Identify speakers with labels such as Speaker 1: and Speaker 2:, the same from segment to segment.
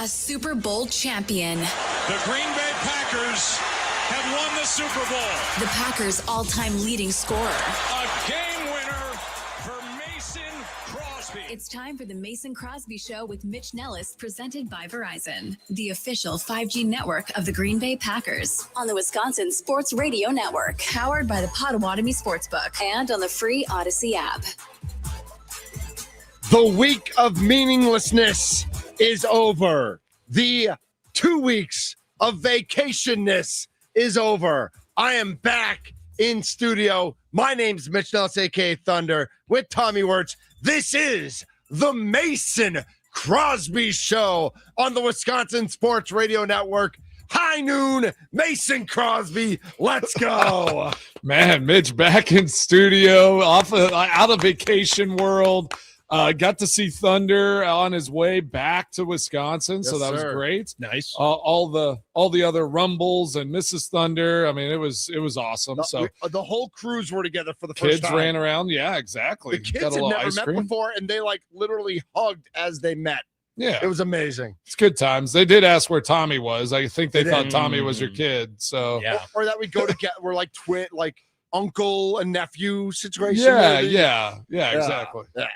Speaker 1: A Super Bowl champion.
Speaker 2: The Green Bay Packers have won the Super Bowl.
Speaker 1: The Packers' all-time leading scorer.
Speaker 2: A game winner for Mason Crosby.
Speaker 1: It's time for the Mason Crosby Show with Mitch Nellis, presented by Verizon, the official 5G network of the Green Bay Packers, on the Wisconsin Sports Radio Network, powered by the Potawatomi Sportsbook, and on the free Odyssey app.
Speaker 3: The week of meaninglessness is over. The 2 weeks of vacationness is over. I am back in studio. My name's Mitch Nellis, a.k.a. Thunder, with Tommy Wirtz. This is the Mason Crosby Show on the Wisconsin Sports Radio Network. High noon, Mason Crosby. Let's go.
Speaker 4: Man, Mitch back in studio, out of vacation world. Got to see Thunder on his way back to Wisconsin, so that was great.
Speaker 3: Nice.
Speaker 4: All the other Rumbles and Mrs. Thunder. I mean, it was awesome. So
Speaker 3: the whole crews were together for the first time.
Speaker 4: Kids ran around. Yeah, exactly.
Speaker 3: The kids had never met before, and they literally hugged as they met.
Speaker 4: Yeah,
Speaker 3: it was amazing.
Speaker 4: It's good times. They did ask where Tommy was. I think they thought Tommy was your kid. So
Speaker 3: yeah, or that we go together. We're like uncle and nephew situation.
Speaker 4: Yeah, exactly.
Speaker 3: Yeah.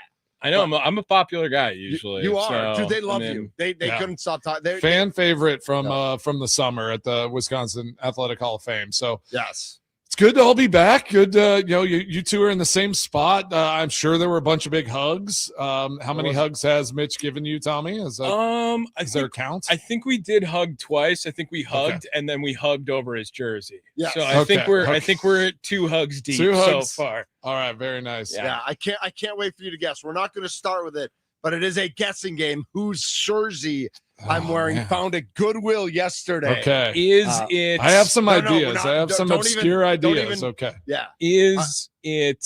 Speaker 5: I know I'm a popular guy usually.
Speaker 3: You are,
Speaker 5: so,
Speaker 3: dude. They love you. They couldn't stop talking.
Speaker 4: Fan favorite from the summer at the Wisconsin Athletic Hall of Fame. So
Speaker 3: yes, it's
Speaker 4: good to all be back. Good, you two are in the same spot. I'm sure there were a bunch of big hugs. How many hugs has Mitch given you, Tommy? Is there a count?
Speaker 5: I think we did hug twice. I think we hugged and then we hugged over his jersey. Yeah. So I think we're at 2 hugs deep so far.
Speaker 4: All right, very nice.
Speaker 3: Yeah, I can't wait for you to guess. We're not going to start with it, but it is a guessing game. Whose jersey I'm wearing found at Goodwill yesterday.
Speaker 4: Okay.
Speaker 5: Is it?
Speaker 4: I have some ideas. I have some obscure ideas. Okay.
Speaker 3: Yeah.
Speaker 5: Is it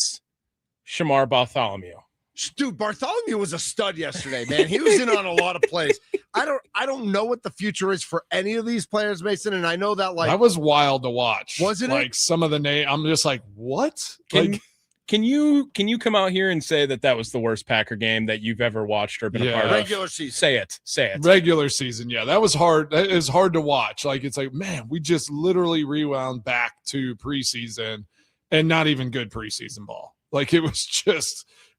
Speaker 5: Shamar Bartholomew?
Speaker 3: Dude, Bartholomew was a stud yesterday, man. He was in on a lot of plays. I don't know what the future is for any of these players, Mason, and I know that
Speaker 4: that was wild to watch.
Speaker 3: Wasn't it?
Speaker 4: Some of the name, I'm just like, what?
Speaker 5: Can you come out here and say that was the worst Packer game that you've ever watched or been a part of?
Speaker 3: Regular season.
Speaker 5: Say it.
Speaker 4: Regular season, yeah. That was hard. It was hard to watch. It's like, man, we just literally rewound back to preseason and not even good preseason ball.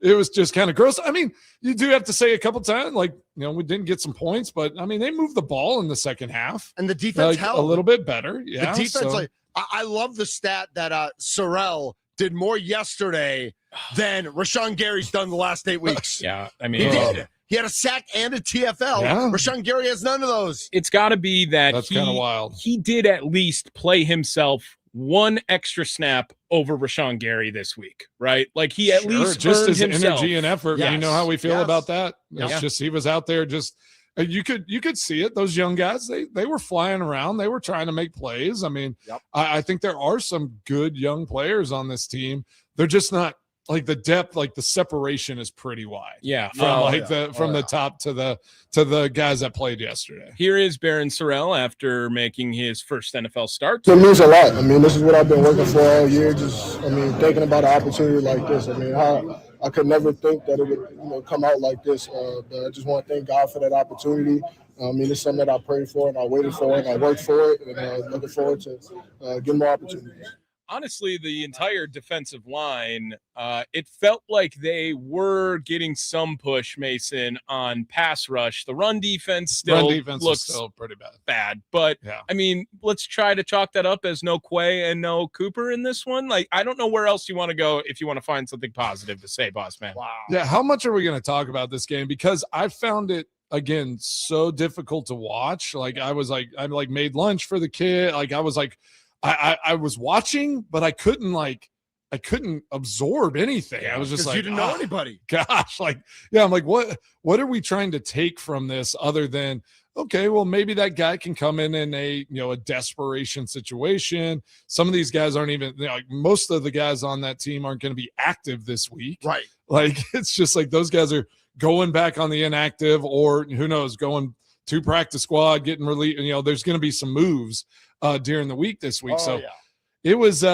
Speaker 4: It was just kind of gross. I mean, you do have to say a couple times, we didn't get some points, but I mean, they moved the ball in the second half.
Speaker 3: And the defense held
Speaker 4: a little bit better. Yeah.
Speaker 3: The defense, I love the stat that Sorrell did more yesterday than Rashawn Gary's done the last 8 weeks.
Speaker 5: Yeah, I mean,
Speaker 3: he did. He had a sack and a TFL. Yeah. Rashawn Gary has none of those.
Speaker 5: It's got to be that's
Speaker 4: kind of wild.
Speaker 5: He did at least play himself one extra snap over Rashawn Gary this week, right? He at least
Speaker 4: just his
Speaker 5: himself.
Speaker 4: Energy and effort. Yes. You know how we feel about that. It's just he was out there just. You could see it. Those young guys, they were flying around. They were trying to make plays. I mean, I think there are some good young players on this team. They're just not the depth, the separation is pretty wide.
Speaker 5: Yeah.
Speaker 4: From the top to the guys that played yesterday.
Speaker 5: Here is Baron Sorrell after making his first NFL start.
Speaker 6: It means a lot. I mean, this is what I've been working for all year. Thinking about an opportunity like this. I mean, I could never think that it would, come out like this. But I just want to thank God for that opportunity. It's something that I prayed for and I waited for and I worked for it. And looking forward to getting more opportunities.
Speaker 5: Honestly, the entire defensive line, it felt like they were getting some push, Mason, on pass rush. The run defense still looks
Speaker 4: still pretty
Speaker 5: bad. But, I mean, let's try to chalk that up as no Quay and no Cooper in this one. I don't know where else you want to go if you want to find something positive to say, boss man.
Speaker 3: Wow.
Speaker 4: Yeah, how much are we going to talk about this game? Because I found it, again, so difficult to watch. I made lunch for the kid. I was watching, but I couldn't absorb anything. I was just
Speaker 3: you didn't know anybody.
Speaker 4: Gosh, I'm like, what are we trying to take from this other than, okay, well, maybe that guy can come in a desperation situation. Some of these guys aren't even, most of the guys on that team aren't going to be active this week.
Speaker 3: Right.
Speaker 4: It's just those guys are going back on the inactive or who knows, going to practice squad, getting released. There's going to be some moves during the week this week. It was,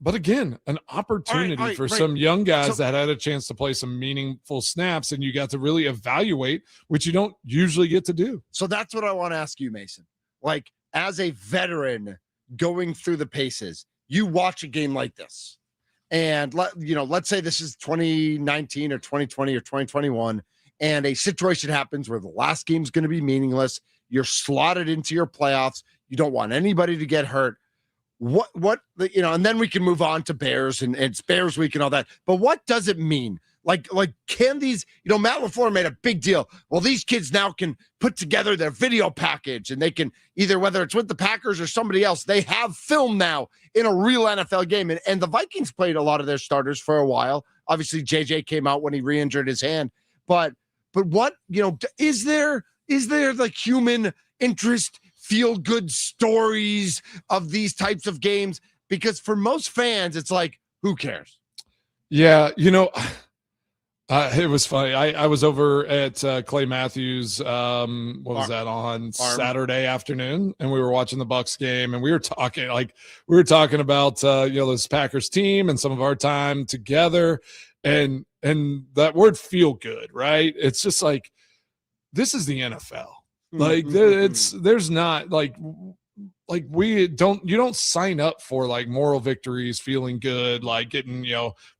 Speaker 4: But again, an opportunity for some young guys that had a chance to play some meaningful snaps, and you got to really evaluate, which you don't usually get to do.
Speaker 3: So that's what I want to ask you, Mason. Like, as a veteran going through the paces, you watch a game like this, and let's say this is 2019 or 2020 or 2021, and a situation happens where the last game's going to be meaningless. You're slotted into your playoffs. You don't want anybody to get hurt. And then we can move on to Bears and it's Bears week and all that. But what does it mean? Like can these, Matt LaFleur made a big deal. Well, these kids now can put together their video package and they can either, whether it's with the Packers or somebody else, they have film now in a real NFL game. And the Vikings played a lot of their starters for a while. Obviously, JJ came out when he re-injured his hand. But what, is there like human interest, feel good stories of these types of games? Because for most fans, it's like, who cares?
Speaker 4: Yeah. It was funny. I was over at Clay Matthews. On Saturday afternoon, and we were watching the Bucs game, and we were talking about this Packers team and some of our time together, and that word "feel good," right? It's just like, this is the NFL. Like there's not you don't sign up for like moral victories, feeling good, like getting,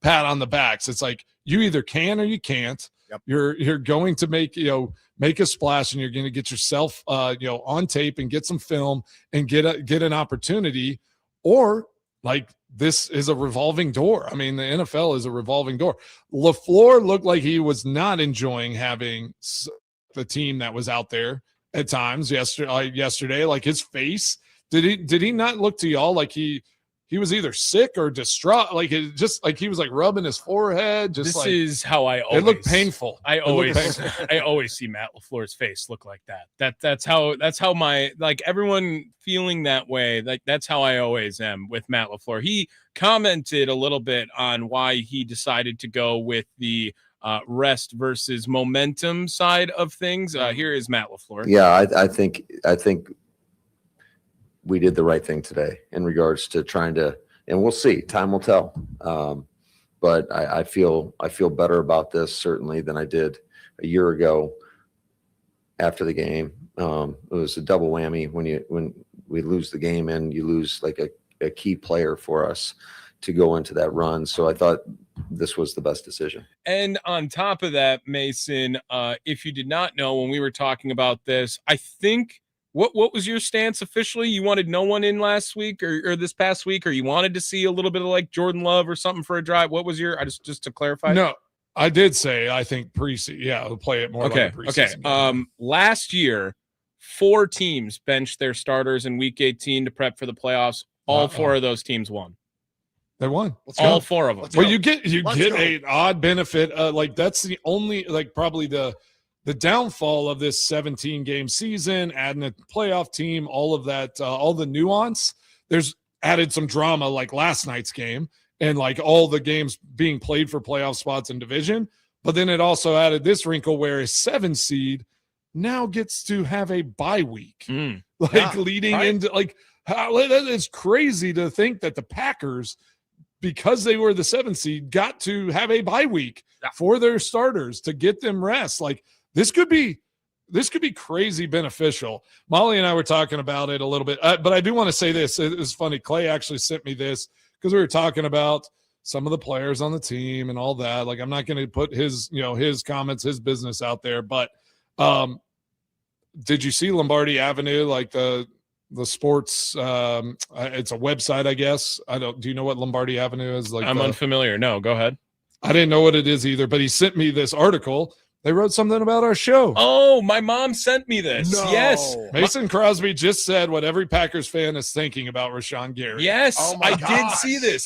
Speaker 4: pat on the backs. It's like, you either can or you can't. Yep. You're going to make a splash, and you're going to get yourself, on tape and get some film and get an opportunity, or like, this is a revolving door. I mean, the NFL is a revolving door. LaFleur looked like he was not enjoying having the team that was out there at times yesterday. Like, his face, did he not look to y'all like he was either sick or distraught? Like, it just like he was like rubbing his forehead. This
Speaker 5: is how I always.
Speaker 4: It looked painful.
Speaker 5: I always see Matt LaFleur's face look like that. That's how my, like, everyone feeling that way. Like, that's how I always am with Matt LaFleur. He commented a little bit on why he decided to go with the rest versus momentum side of things. Here is Matt LaFleur.
Speaker 7: Yeah, I think we did the right thing today in regards to trying to, and we'll see. Time will tell. But I feel better about this certainly than I did a year ago after the game. It was a double whammy when we lose the game and you lose like a key player for us to go into that run. So I thought this was the best decision.
Speaker 5: And on top of that, Mason, if you did not know, when we were talking about this, I think what was your stance officially? You wanted no one in last week or this past week, or you wanted to see a little bit of like Jordan Love or something for a drive? What was your, just to clarify?
Speaker 4: No, I did say, I think preseason. Yeah, we'll play it more like a preseason.
Speaker 5: Okay. Last year, 4 teams benched their starters in week 18 to prep for the playoffs. All 4 of those teams won.
Speaker 4: They won.
Speaker 5: All 4 of them.
Speaker 4: Well, you get an odd benefit. Like, that's the only, like, probably the downfall of this 17-game season, adding a playoff team, all of that, all the nuance. There's added some drama, like last night's game, and like all the games being played for playoff spots in division. But then it also added this wrinkle where a 7 seed now gets to have a bye week, into like, it's crazy to think that the Packers, because they were the 7 seed, got to have a bye week for their starters to get them rest. Like, this could be crazy beneficial. Molly and I were talking about it a little bit, but I do want to say this. It was funny. Clay actually sent me this because we were talking about some of the players on the team and all that. Like, I'm not going to put his comments, his business out there, but did you see Lombardi Avenue? Like the sports, it's a website, I guess. Do you know what Lombardi Avenue is? Like,
Speaker 5: I'm unfamiliar. No, go ahead.
Speaker 4: I didn't know what it is either, but he sent me this article. They wrote something about our show.
Speaker 5: Oh, my mom sent me this.
Speaker 3: No.
Speaker 5: Yes.
Speaker 4: Mason Crosby just said what every Packers fan is thinking about Rashawn Gary.
Speaker 5: Yes, I did see this.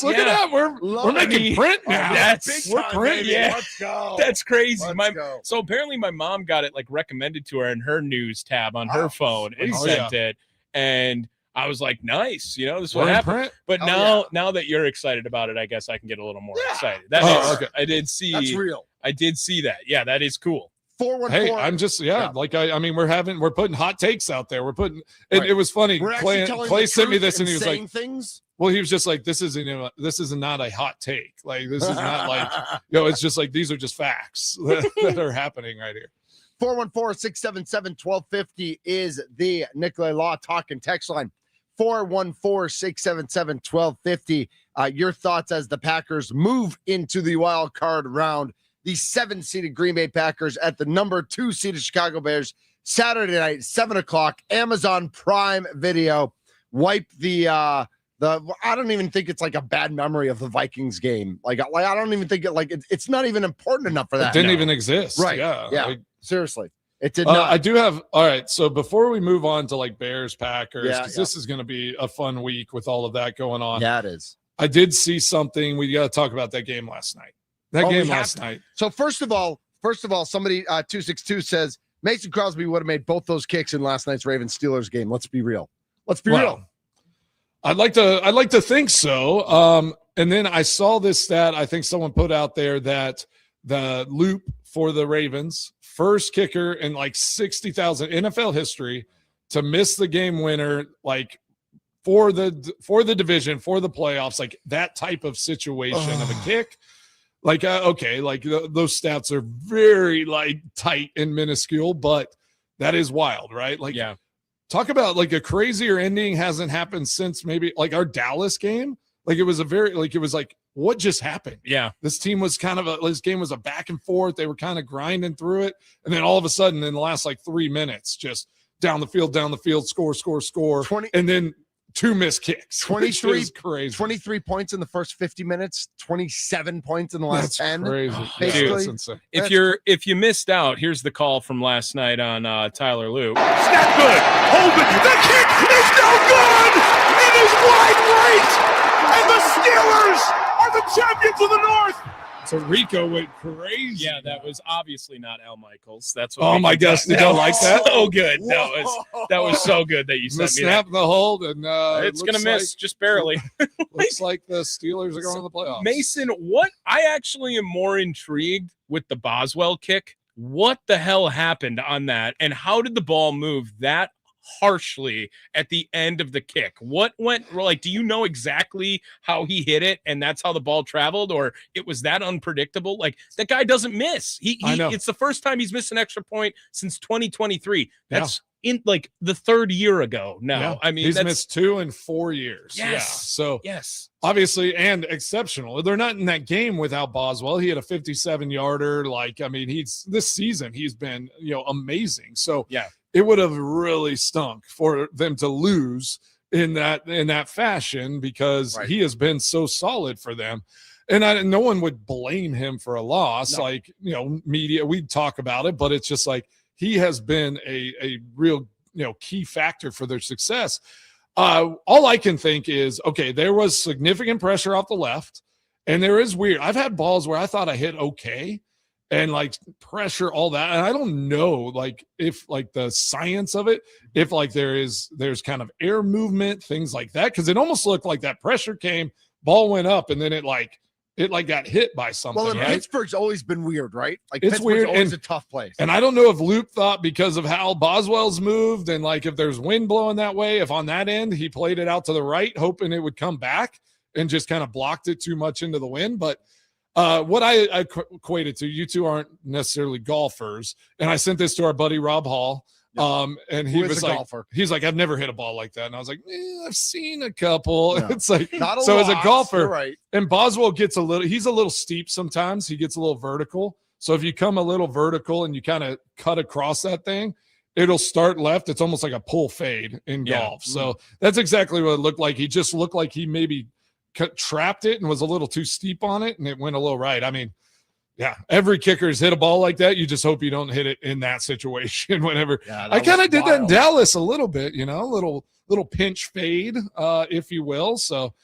Speaker 5: Look at
Speaker 4: that. We're making print now.
Speaker 5: We're print. Yeah.
Speaker 3: Let's go.
Speaker 5: That's crazy.
Speaker 3: Let's go.
Speaker 5: So apparently my mom got it like recommended to her in her news tab on her phone and sent it. And I was like, nice, this is what happened.
Speaker 4: Print?
Speaker 5: But now that you're excited about it, I guess I can get a little more excited. Okay. I did see.
Speaker 3: That's real.
Speaker 5: I did see that. Yeah, that is cool.
Speaker 3: 414.
Speaker 4: Hey, I'm just like I mean we're putting hot takes out there. We're putting it was funny.
Speaker 3: We're
Speaker 4: Clay sent me this and he was like
Speaker 3: things.
Speaker 4: Well, he was just like, this is not a hot take. Like, this is not like, it's just like, these are just facts that are happening right here.
Speaker 3: 414-677-1250 is the Nicolay Law Talk and text line. 414-677-1250. Your thoughts as the Packers move into the wild card round. The 7-seeded Green Bay Packers at the number 2-seeded Chicago Bears. Saturday night, 7:00, Amazon Prime Video. Wipe the I don't even think it's like a bad memory of the Vikings game. Like I don't even think it's not even important enough for that.
Speaker 4: It didn't even exist.
Speaker 3: Right. Yeah. Seriously. It did not.
Speaker 4: I do have. All right. So before we move on to like Bears, Packers, because this is going to be a fun week with all of that going on.
Speaker 3: Yeah, it is.
Speaker 4: I did see something. We got to talk about that game last night. Night.
Speaker 3: So first of all, somebody 262 says Mason Crosby would have made both those kicks in last night's Ravens-Steelers game. Let's be real. Real.
Speaker 4: I'd like to think so. And then I saw this stat. I think someone put out there that the loop for the Ravens, first kicker in like 60,000 NFL history to miss the game winner, like for the division, for the playoffs, like that type of situation of a kick. Like, okay, like those stats are very like tight and minuscule, but that is wild, right? Like, talk about like a crazier ending hasn't happened since maybe like our Dallas game. Like it was what just happened? Yeah. This team was this game was a back and forth. They were kind of grinding through it. And then all of a sudden in the last like 3 minutes, just down the field, score.
Speaker 3: 20,
Speaker 4: and then 2 missed kicks.
Speaker 3: 23
Speaker 4: crazy.
Speaker 3: 23 points in the first 50 minutes, 27 points in the last 10.
Speaker 4: Crazy.
Speaker 3: Basically.
Speaker 5: If you missed out, here's the call from last night on Tyler Loop.
Speaker 2: Snap good. Hold it. The kick is no good. It is wide right. And the Steelers are the champions of the North.
Speaker 4: So Rico went crazy.
Speaker 5: Yeah, that was obviously not Al Michaels. That's what.
Speaker 4: Oh my gosh, they don't like that.
Speaker 5: So good. That was so good that you
Speaker 4: the
Speaker 5: sent me
Speaker 4: snap,
Speaker 5: that.
Speaker 4: the hold, and
Speaker 5: It's gonna miss just barely.
Speaker 4: Looks like the Steelers are going to the playoffs.
Speaker 5: Mason, what I actually am more intrigued with the Boswell kick. What the hell happened on that, and how did the ball move that harshly at the end of the kick? What went, like, do you know exactly how he hit it and that's how the ball traveled, or it was that unpredictable? Like, that guy doesn't miss. I know. It's the first time he's missed an extra point since 2023. That's in like the third year ago now.
Speaker 4: Yeah.
Speaker 5: I mean,
Speaker 4: he's missed 2 in 4 years.
Speaker 5: Yes.
Speaker 4: Yeah. So
Speaker 5: obviously,
Speaker 4: and exceptional. They're not in that game without Boswell. He had a 57-yarder. Like, I mean, this season he's been, amazing. So it would have really stunk for them to lose in that fashion because he has been so solid for them. And no one would blame him for a loss. No. Like, media, we'd talk about it, but it's just like he has been a real, key factor for their success. All I can think is, okay, there was significant pressure off the left, and there is weird. I've had balls where I thought I hit okay, and like pressure, all that. And I don't know, like, if like the science of it, if like there's kind of air movement, things like that. Cause it almost looked like that pressure came, ball went up, and then it got hit by something.
Speaker 3: Well, and
Speaker 4: right?
Speaker 3: Pittsburgh's always been weird, right? Like,
Speaker 4: it's weird.
Speaker 3: Always a tough place.
Speaker 4: And I don't know if Loop thought because of how Boswell's moved and like if there's wind blowing that way, if on that end he played it out to the right, hoping it would come back and just kind of blocked it too much into the wind. But what I equated to, you two aren't necessarily golfers, and I sent this to our buddy Rob Hall. And he was like, golfer. He's like, I've never hit a ball like that. And I was like, I've seen a couple. Yeah. It's like, not so lot, as a golfer, right. And Boswell he's a little steep sometimes. He gets a little vertical. So if you come a little vertical and you kind of cut across that thing, it'll start left. It's almost like a pull fade in golf. So that's exactly what it looked like. He just looked like he maybe trapped it and was a little too steep on it, and it went a little right. I mean, yeah, every kicker's hit a ball like that. You just hope you don't hit it in that situation. Whenever I kind of did that in Dallas a little bit, a little pinch fade, if you will. So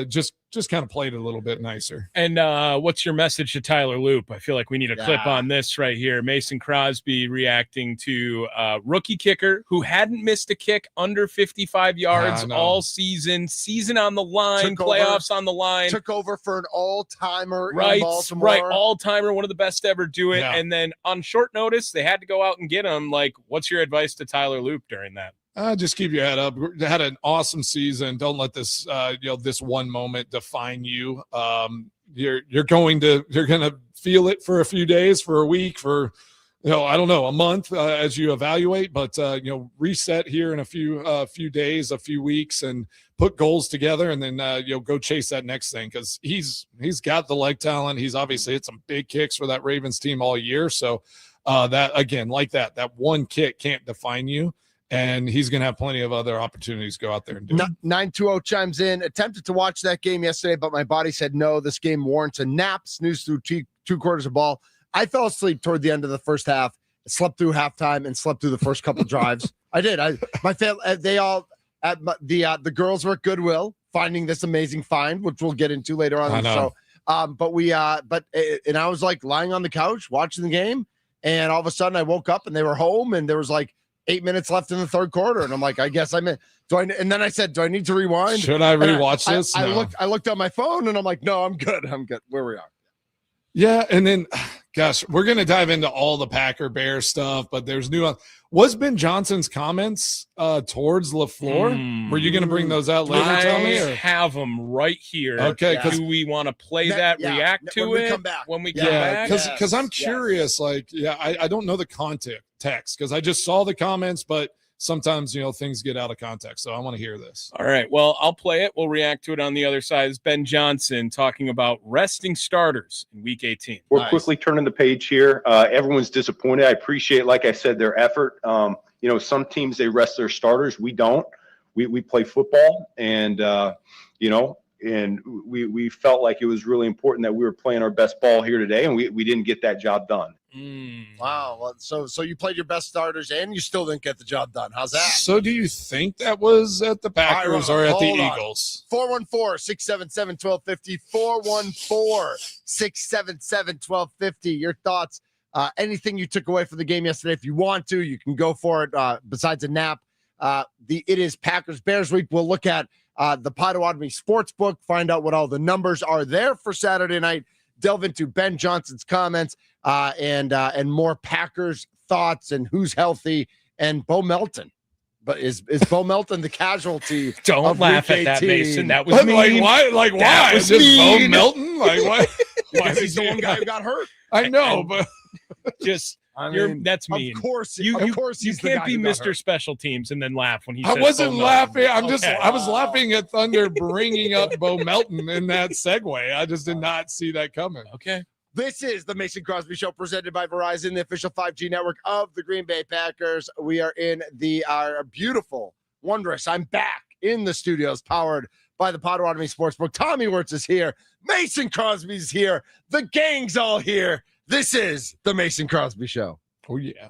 Speaker 4: just kind of played it a little bit nicer.
Speaker 5: And what's your message to Tyler Loop? I feel like we need a clip on this right here. Mason Crosby reacting to a rookie kicker who hadn't missed a kick under 55 yards all season on the line, playoffs on the line.
Speaker 3: Took over for an all-timer
Speaker 5: in
Speaker 3: Baltimore.
Speaker 5: Right, all-timer, one of the best to ever do it. Yeah. And then on short notice, they had to go out and get him. Like, what's your advice to Tyler Loop during that?
Speaker 4: Just keep your head up. Had an awesome season. Don't let this, this one moment define you. You're going to feel it for a few days, for a week, for I don't know, a month as you evaluate. But reset here in a few days, a few weeks, and put goals together, and then go chase that next thing, because he's got the leg talent. He's obviously hit some big kicks for that Ravens team all year. So that again, like that one kick can't define you. And he's going to have plenty of other opportunities to go out there and do it.
Speaker 3: 920 chimes in. Attempted to watch that game yesterday, but my body said no. This game warrants a nap. Snooze through two quarters of ball. I fell asleep toward the end of the first half, slept through halftime, and slept through the first couple drives. I did. The girls were at Goodwill finding this amazing find, which we'll get into later on in the show. And I was like lying on the couch watching the game, and all of a sudden I woke up and they were home, and there was like 8 minutes left in the third quarter, and I'm like, I guess I'm in. And then I said, do I need to rewind?
Speaker 4: Should I rewatch this?
Speaker 3: I looked at my phone, and I'm like, no, I'm good. Where we are.
Speaker 4: Yeah, and then, gosh, we're going to dive into all the Packer Bear stuff, but there's nuance. Was Ben Johnson's comments towards LaFleur? Were you going to bring those out later?
Speaker 5: I have them right here.
Speaker 4: Okay,
Speaker 5: do we want to play react to
Speaker 3: when
Speaker 5: it
Speaker 3: we come back?
Speaker 5: when we come back?
Speaker 4: Because I'm curious. I don't know the context because I just saw the comments, but sometimes things get out of context, so I want to hear this.
Speaker 5: All right, well, I'll play it. We'll react to it on the other side. It's Ben Johnson talking about resting starters in Week 18.
Speaker 8: We're quickly turning the page here. Everyone's disappointed. I appreciate, like I said, their effort. Some teams, they rest their starters. We don't. We play football, and and we felt like it was really important that we were playing our best ball here today, and we didn't get that job done.
Speaker 3: Wow. Well, so you played your best starters and you still didn't get the job done. How's that?
Speaker 4: So do you think that was at the Packers or at the Eagles?
Speaker 3: 414-677-1250. 414-677-1250. Your thoughts, anything you took away from the game yesterday. If you want to, you can go for it. Besides a nap, it is Packers Bears week. We'll look at the Potawatomi Sportsbook, find out what all the numbers are there for Saturday night. Delve into Ben Johnson's comments and more Packers thoughts and who's healthy and Bo Melton. But is Bo Melton the casualty?
Speaker 5: Don't laugh at that, Mason. That was mean.
Speaker 4: Why? Why?
Speaker 5: Was
Speaker 4: just
Speaker 5: mean.
Speaker 4: Bo Melton? Why?
Speaker 3: Because he's the one guy who got hurt.
Speaker 4: I know, but
Speaker 5: just that's mean.
Speaker 3: Of course,
Speaker 5: you can't be Mr.
Speaker 3: Hurt.
Speaker 5: Special Teams and then laugh when he.
Speaker 4: I
Speaker 5: says
Speaker 4: wasn't
Speaker 5: Bo
Speaker 4: laughing.
Speaker 5: Melton.
Speaker 4: I was laughing at Thunder bringing up Bo Melton in that segue. I just did not see that coming.
Speaker 5: Okay.
Speaker 3: This is the Mason Crosby Show presented by Verizon, the official 5G network of the Green Bay Packers. We are in our beautiful, wondrous. I'm back in the studios powered by the Potawatomi Sportsbook. Tommy Wirtz is here. Mason Crosby's here. The gang's all here. This is the Mason Crosby Show.
Speaker 4: Oh, yeah.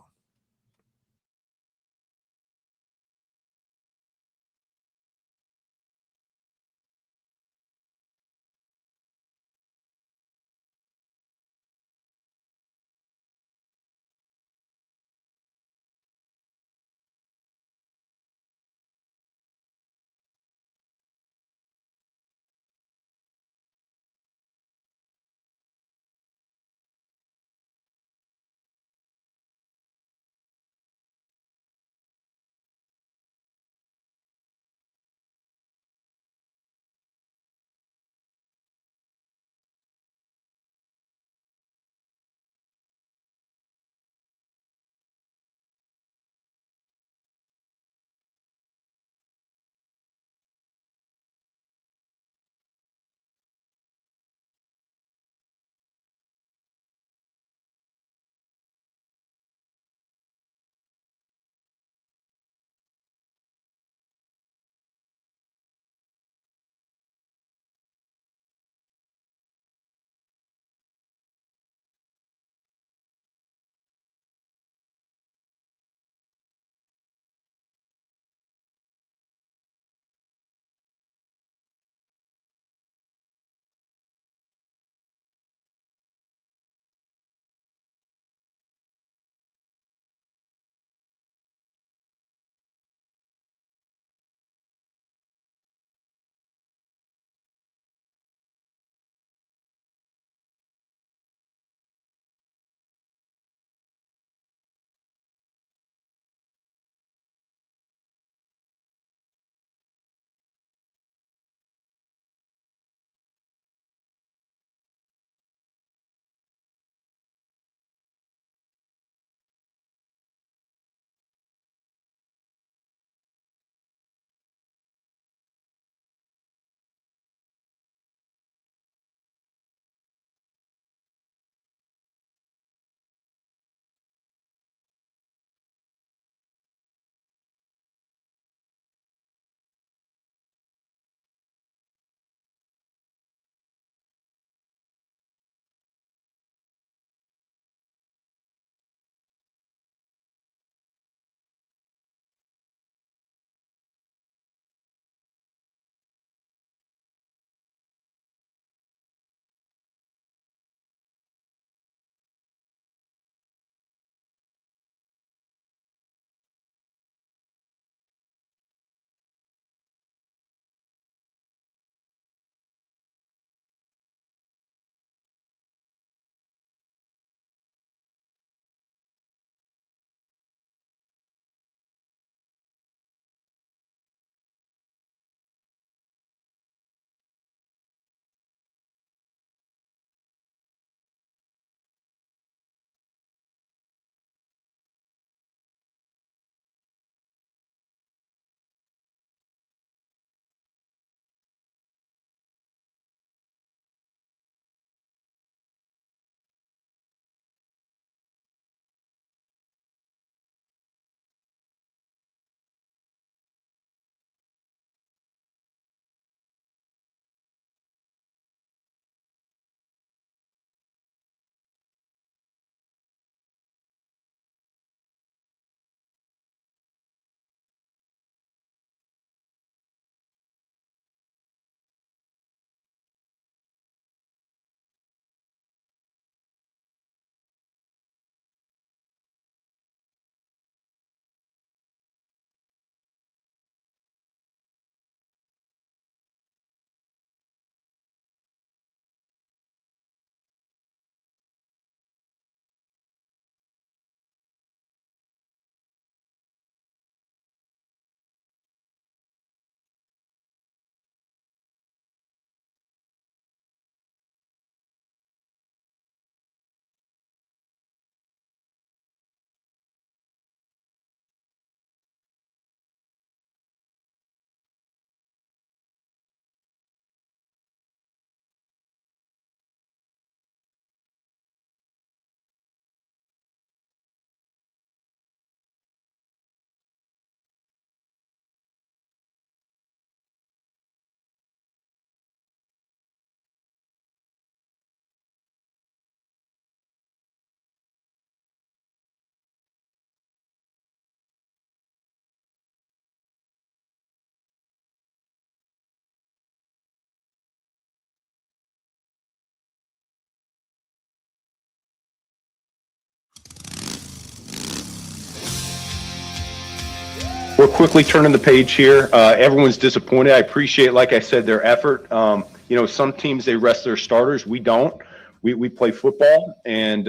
Speaker 8: we're quickly turning the page here. Everyone's disappointed. I appreciate, like I said, their effort. Some teams, they rest their starters. We don't. We play football, and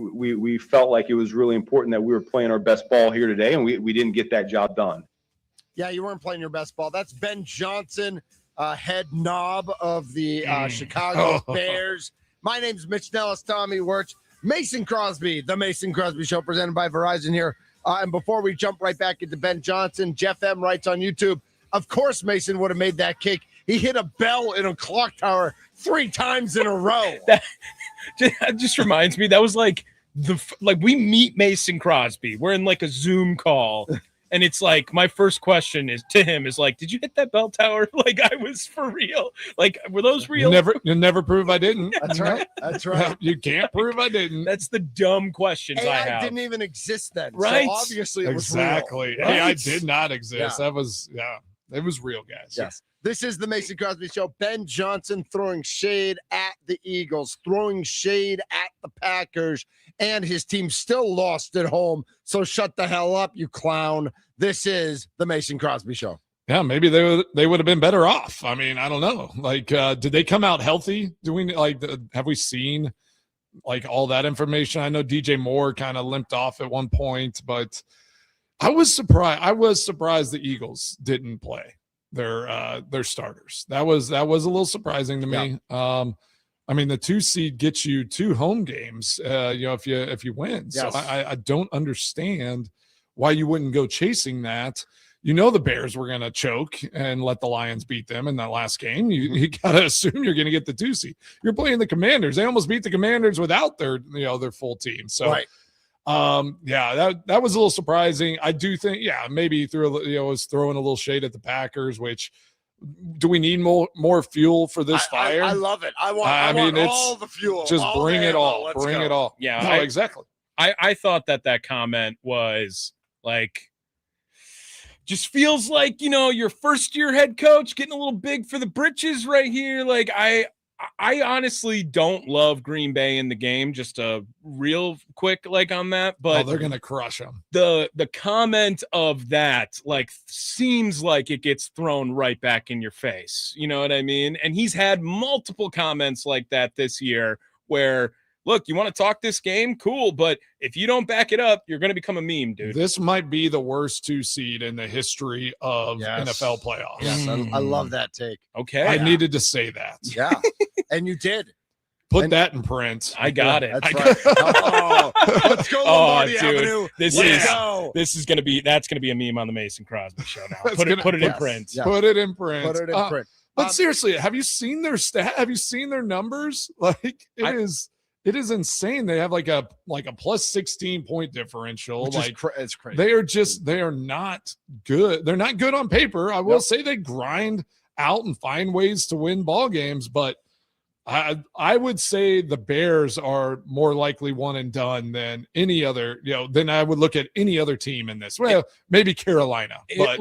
Speaker 8: we felt like it was really important that we were playing our best ball here today, and we didn't get that job done.
Speaker 3: Yeah, you weren't playing your best ball. That's Ben Johnson, head knob of the Chicago Bears. My name's Mitch Nellis, Tommy Wirtz, Mason Crosby, the Mason Crosby Show, presented by Verizon here. And before we jump right back into Ben Johnson, Jeff M. writes on YouTube, of course Mason would have made that kick. He hit a bell in a clock tower 3 times in a row.
Speaker 5: That just reminds me, that was like we meet Mason Crosby. We're in like a Zoom call. And it's like, my first question to him is like, did you hit that bell tower? Like, I was for real. Like, were those real?
Speaker 4: You'll never prove I didn't.
Speaker 3: That's right. That's right.
Speaker 4: You can't prove I didn't.
Speaker 5: That's the dumb questions I have.
Speaker 3: didn't even exist then.
Speaker 5: Right.
Speaker 3: So obviously it was
Speaker 4: exactly.
Speaker 3: real.
Speaker 4: Hey, I
Speaker 3: Right?
Speaker 4: did not exist.
Speaker 3: Yeah.
Speaker 4: It was real, guys.
Speaker 3: Yes. This is the Mason Crosby Show. Ben Johnson throwing shade at the Eagles, throwing shade at the Packers, and his team still lost at home. So shut the hell up, you clown. This is the Mason Crosby Show.
Speaker 4: Yeah, maybe they would have been better off. I mean, I don't know. Like, did they come out healthy? Have we seen like all that information? I know DJ Moore kind of limped off at one point, but I was surprised. I was surprised the Eagles didn't play their starters. That was a little surprising to me.
Speaker 3: Yeah.
Speaker 4: I mean, the 2 seed gets you 2 home games. If you win,
Speaker 3: Yes.
Speaker 4: so I don't understand why you wouldn't go chasing that. The Bears were going to choke and let the Lions beat them in that last game. You got to assume you're going to get the 2 seed. You're playing the Commanders. They almost beat the Commanders without their full team. So,
Speaker 3: right.
Speaker 4: That was a little surprising. I do think, maybe was throwing a little shade at the Packers, which do we need more fuel for this fire?
Speaker 3: I love it. I want all the fuel.
Speaker 4: Just bring it all. Bring it all.
Speaker 5: Yeah,
Speaker 4: no, exactly.
Speaker 5: I thought that comment was like, just feels like, your first year head coach getting a little big for the britches right here. Like, I honestly don't love Green Bay in the game. Just a real quick on that, but
Speaker 4: they're gonna crush them.
Speaker 5: The comment of that seems like it gets thrown right back in your face. You know what I mean? And he's had multiple comments like that this year where, look, you want to talk this game? Cool. But if you don't back it up, you're going to become a meme, dude.
Speaker 4: This might be the worst 2 seed in the history of NFL playoffs.
Speaker 3: Yes, I love that take.
Speaker 5: Okay.
Speaker 4: I needed to say that.
Speaker 3: Yeah. And you did.
Speaker 4: Put that in print.
Speaker 5: I got it.
Speaker 3: That's right. Let's go Lombardi Avenue.
Speaker 5: That's going to be a meme on the Mason Crosby Show now. Put it in print.
Speaker 3: Yeah.
Speaker 4: Put it in print.
Speaker 3: Put it in print.
Speaker 4: But seriously, have you seen their Have you seen their numbers? It is insane. They have like a plus 16 point differential.
Speaker 3: It's crazy.
Speaker 4: They are not good. They're not good on paper. I will say they grind out and find ways to win ball games, but I would say the Bears are more likely one and done than any other, than I would look at any other team in this. Well, maybe Carolina, but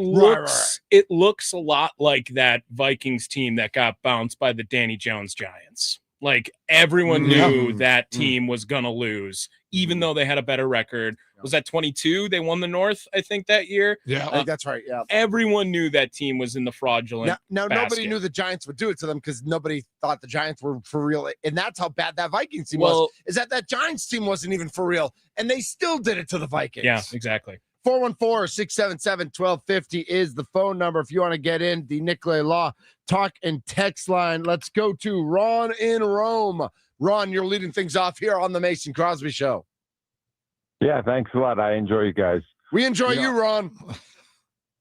Speaker 5: it looks a lot like that Vikings team that got bounced by the Danny Jones Giants. Like, everyone knew that team was going to lose, even though they had a better record. Was that 22? They won the North, I think, that year.
Speaker 4: Yeah,
Speaker 3: I think that's right. Yeah.
Speaker 5: Everyone knew that team was in the fraudulent.
Speaker 3: Now
Speaker 5: basket.
Speaker 3: Nobody knew the Giants would do it to them because nobody thought the Giants were for real. And that's how bad that Vikings team was. Is that Giants team wasn't even for real. And they still did it to the Vikings.
Speaker 5: Yeah, exactly.
Speaker 3: 414-677-1250 is the phone number if you want to get in the Nicolay Law talk and text line. Let's go to Ron in Rome. Ron, you're leading things off here on the Mason Crosby Show.
Speaker 9: Yeah, thanks a lot. I enjoy you guys.
Speaker 3: We enjoy you, Ron.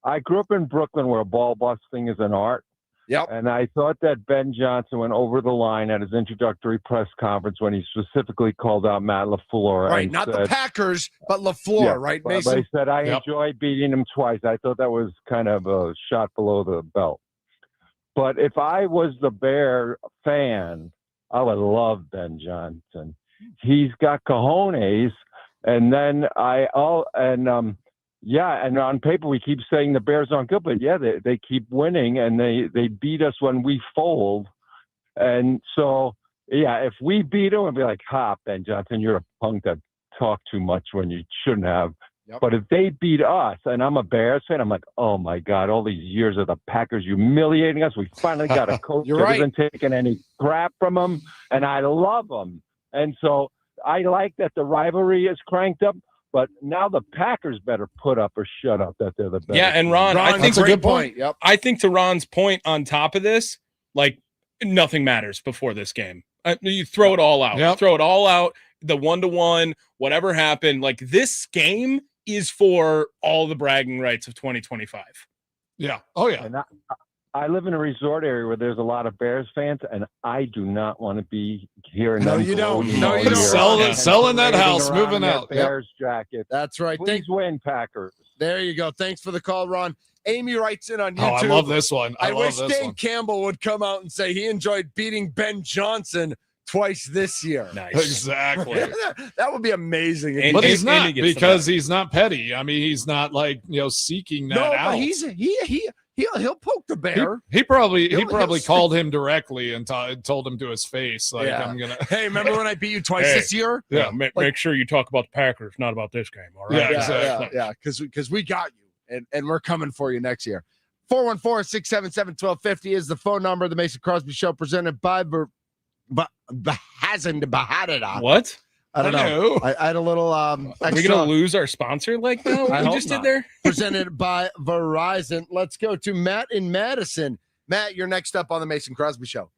Speaker 9: I grew up in Brooklyn where ball busting is an art.
Speaker 3: Yep.
Speaker 9: And I thought that Ben Johnson went over the line at his introductory press conference when he specifically called out Matt LaFleur.
Speaker 3: Right, not the Packers, but LaFleur, right, Mason?
Speaker 9: But he said, I enjoyed beating him twice. I thought that was kind of a shot below the belt. But if I was the Bear fan, I would love Ben Johnson. He's got cojones. And then and on paper we keep saying the Bears aren't good, but they keep winning and they beat us when we fold. And so if we beat them, we'd be like, "Ha, Ben Johnson, you're a punk that talked too much when you shouldn't have."
Speaker 3: Yep.
Speaker 9: But if they beat us, and I'm a Bears fan, I'm like, oh my God, all these years of the Packers humiliating us. We finally got a coach
Speaker 3: You're
Speaker 9: that
Speaker 3: right.
Speaker 9: isn't taking any crap from them, and I love them. And so I like that the rivalry is cranked up, but now the Packers better put up or shut up that they're the better.
Speaker 5: Yeah, and Ron, I think
Speaker 4: that's a good point.
Speaker 3: Yep.
Speaker 5: I think to Ron's point on top of this, like nothing matters before this game. You throw it all out.
Speaker 4: Yep.
Speaker 5: Throw it all out. The 1-1, whatever happened, like this game is for all the bragging rights of 2025.
Speaker 4: Yeah. Oh yeah.
Speaker 9: And I live in a resort area where there's a lot of Bears fans, and I do not want to be hearing
Speaker 3: No,
Speaker 9: them.
Speaker 3: you don't.
Speaker 9: gloating
Speaker 3: No,
Speaker 9: all
Speaker 3: you don't.
Speaker 9: year
Speaker 4: Selling that
Speaker 9: and
Speaker 4: house,
Speaker 9: parading
Speaker 4: moving
Speaker 9: around
Speaker 4: out.
Speaker 9: in
Speaker 4: Yep.
Speaker 9: their Bears jacket.
Speaker 3: That's right.
Speaker 9: Please win, Packers.
Speaker 3: There you go. Thanks for the call, Ron. Amy writes in on
Speaker 4: Oh,
Speaker 3: YouTube.
Speaker 4: I love this one.
Speaker 3: I
Speaker 4: love
Speaker 3: wish
Speaker 4: this
Speaker 3: Dan
Speaker 4: one.
Speaker 3: Campbell would come out and say he enjoyed beating Ben Johnson twice this year.
Speaker 5: Nice.
Speaker 4: Exactly.
Speaker 3: That would be amazing. if he
Speaker 5: And-
Speaker 4: But
Speaker 3: did.
Speaker 4: he's not
Speaker 5: Andy gets the
Speaker 4: because he's not petty. I mean, he's not like seeking that
Speaker 3: no,
Speaker 4: out.
Speaker 3: but he'll poke the bear.
Speaker 4: He probably
Speaker 3: He'll
Speaker 4: called him directly and told him to his face, like,
Speaker 3: Yeah.
Speaker 4: I'm gonna.
Speaker 3: Hey, remember when I beat you twice
Speaker 5: Hey.
Speaker 3: this year?
Speaker 4: Yeah.
Speaker 5: Make sure you talk about the Packers, not about this game. All right.
Speaker 4: Yeah, exactly.
Speaker 3: Yeah, because we got you, and we're coming for you next year. 414-677-1250 is the phone number of the Mason Crosby Show, presented by Bahadada.
Speaker 5: What?
Speaker 3: I don't know. I had a little
Speaker 5: Are we
Speaker 3: extra
Speaker 5: gonna lose our sponsor like that?
Speaker 3: I
Speaker 5: What we
Speaker 3: hope
Speaker 5: just
Speaker 3: not.
Speaker 5: did there?
Speaker 3: presented by Verizon. Let's go to Matt in Madison. Matt, you're next up on the Mason Crosby Show.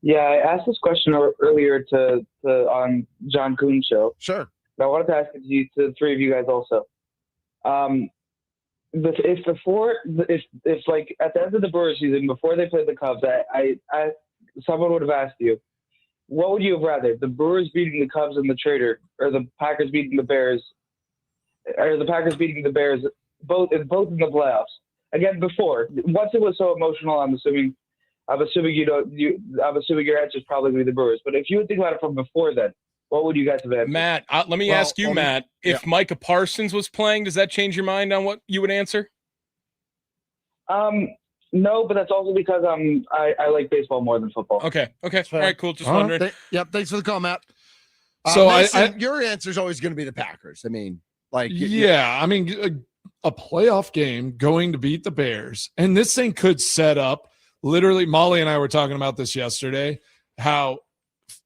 Speaker 10: Yeah, I asked this question earlier to on John Kuhn's show.
Speaker 3: Sure.
Speaker 10: But I wanted to ask it to the three of you guys also. If like at the end of the Brewers season, before they played the Cubs, I someone would have asked you, what would you have rather, the Brewers beating the Cubs in the Trader, or the Packers beating the Bears, or the Packers beating the Bears, both in the playoffs? Again, before, once it was so emotional, I'm assuming your answer is probably going to be the Brewers. But if you would think about it from before then, what would you guys have answered?
Speaker 5: Matt, let me ask you, Matt, if Micah Parsons was playing, does that change your mind on what you would answer?
Speaker 10: No, but that's also because I like baseball more than football.
Speaker 5: Okay. All right, cool. Just
Speaker 3: All right.
Speaker 5: wondering.
Speaker 3: Thanks for the call, Matt.
Speaker 4: So
Speaker 3: Mason, your answer is always going to be the Packers. I mean, like,
Speaker 4: I mean, a playoff game going to beat the Bears, and this thing could set up. Literally, Molly and I were talking about this yesterday, how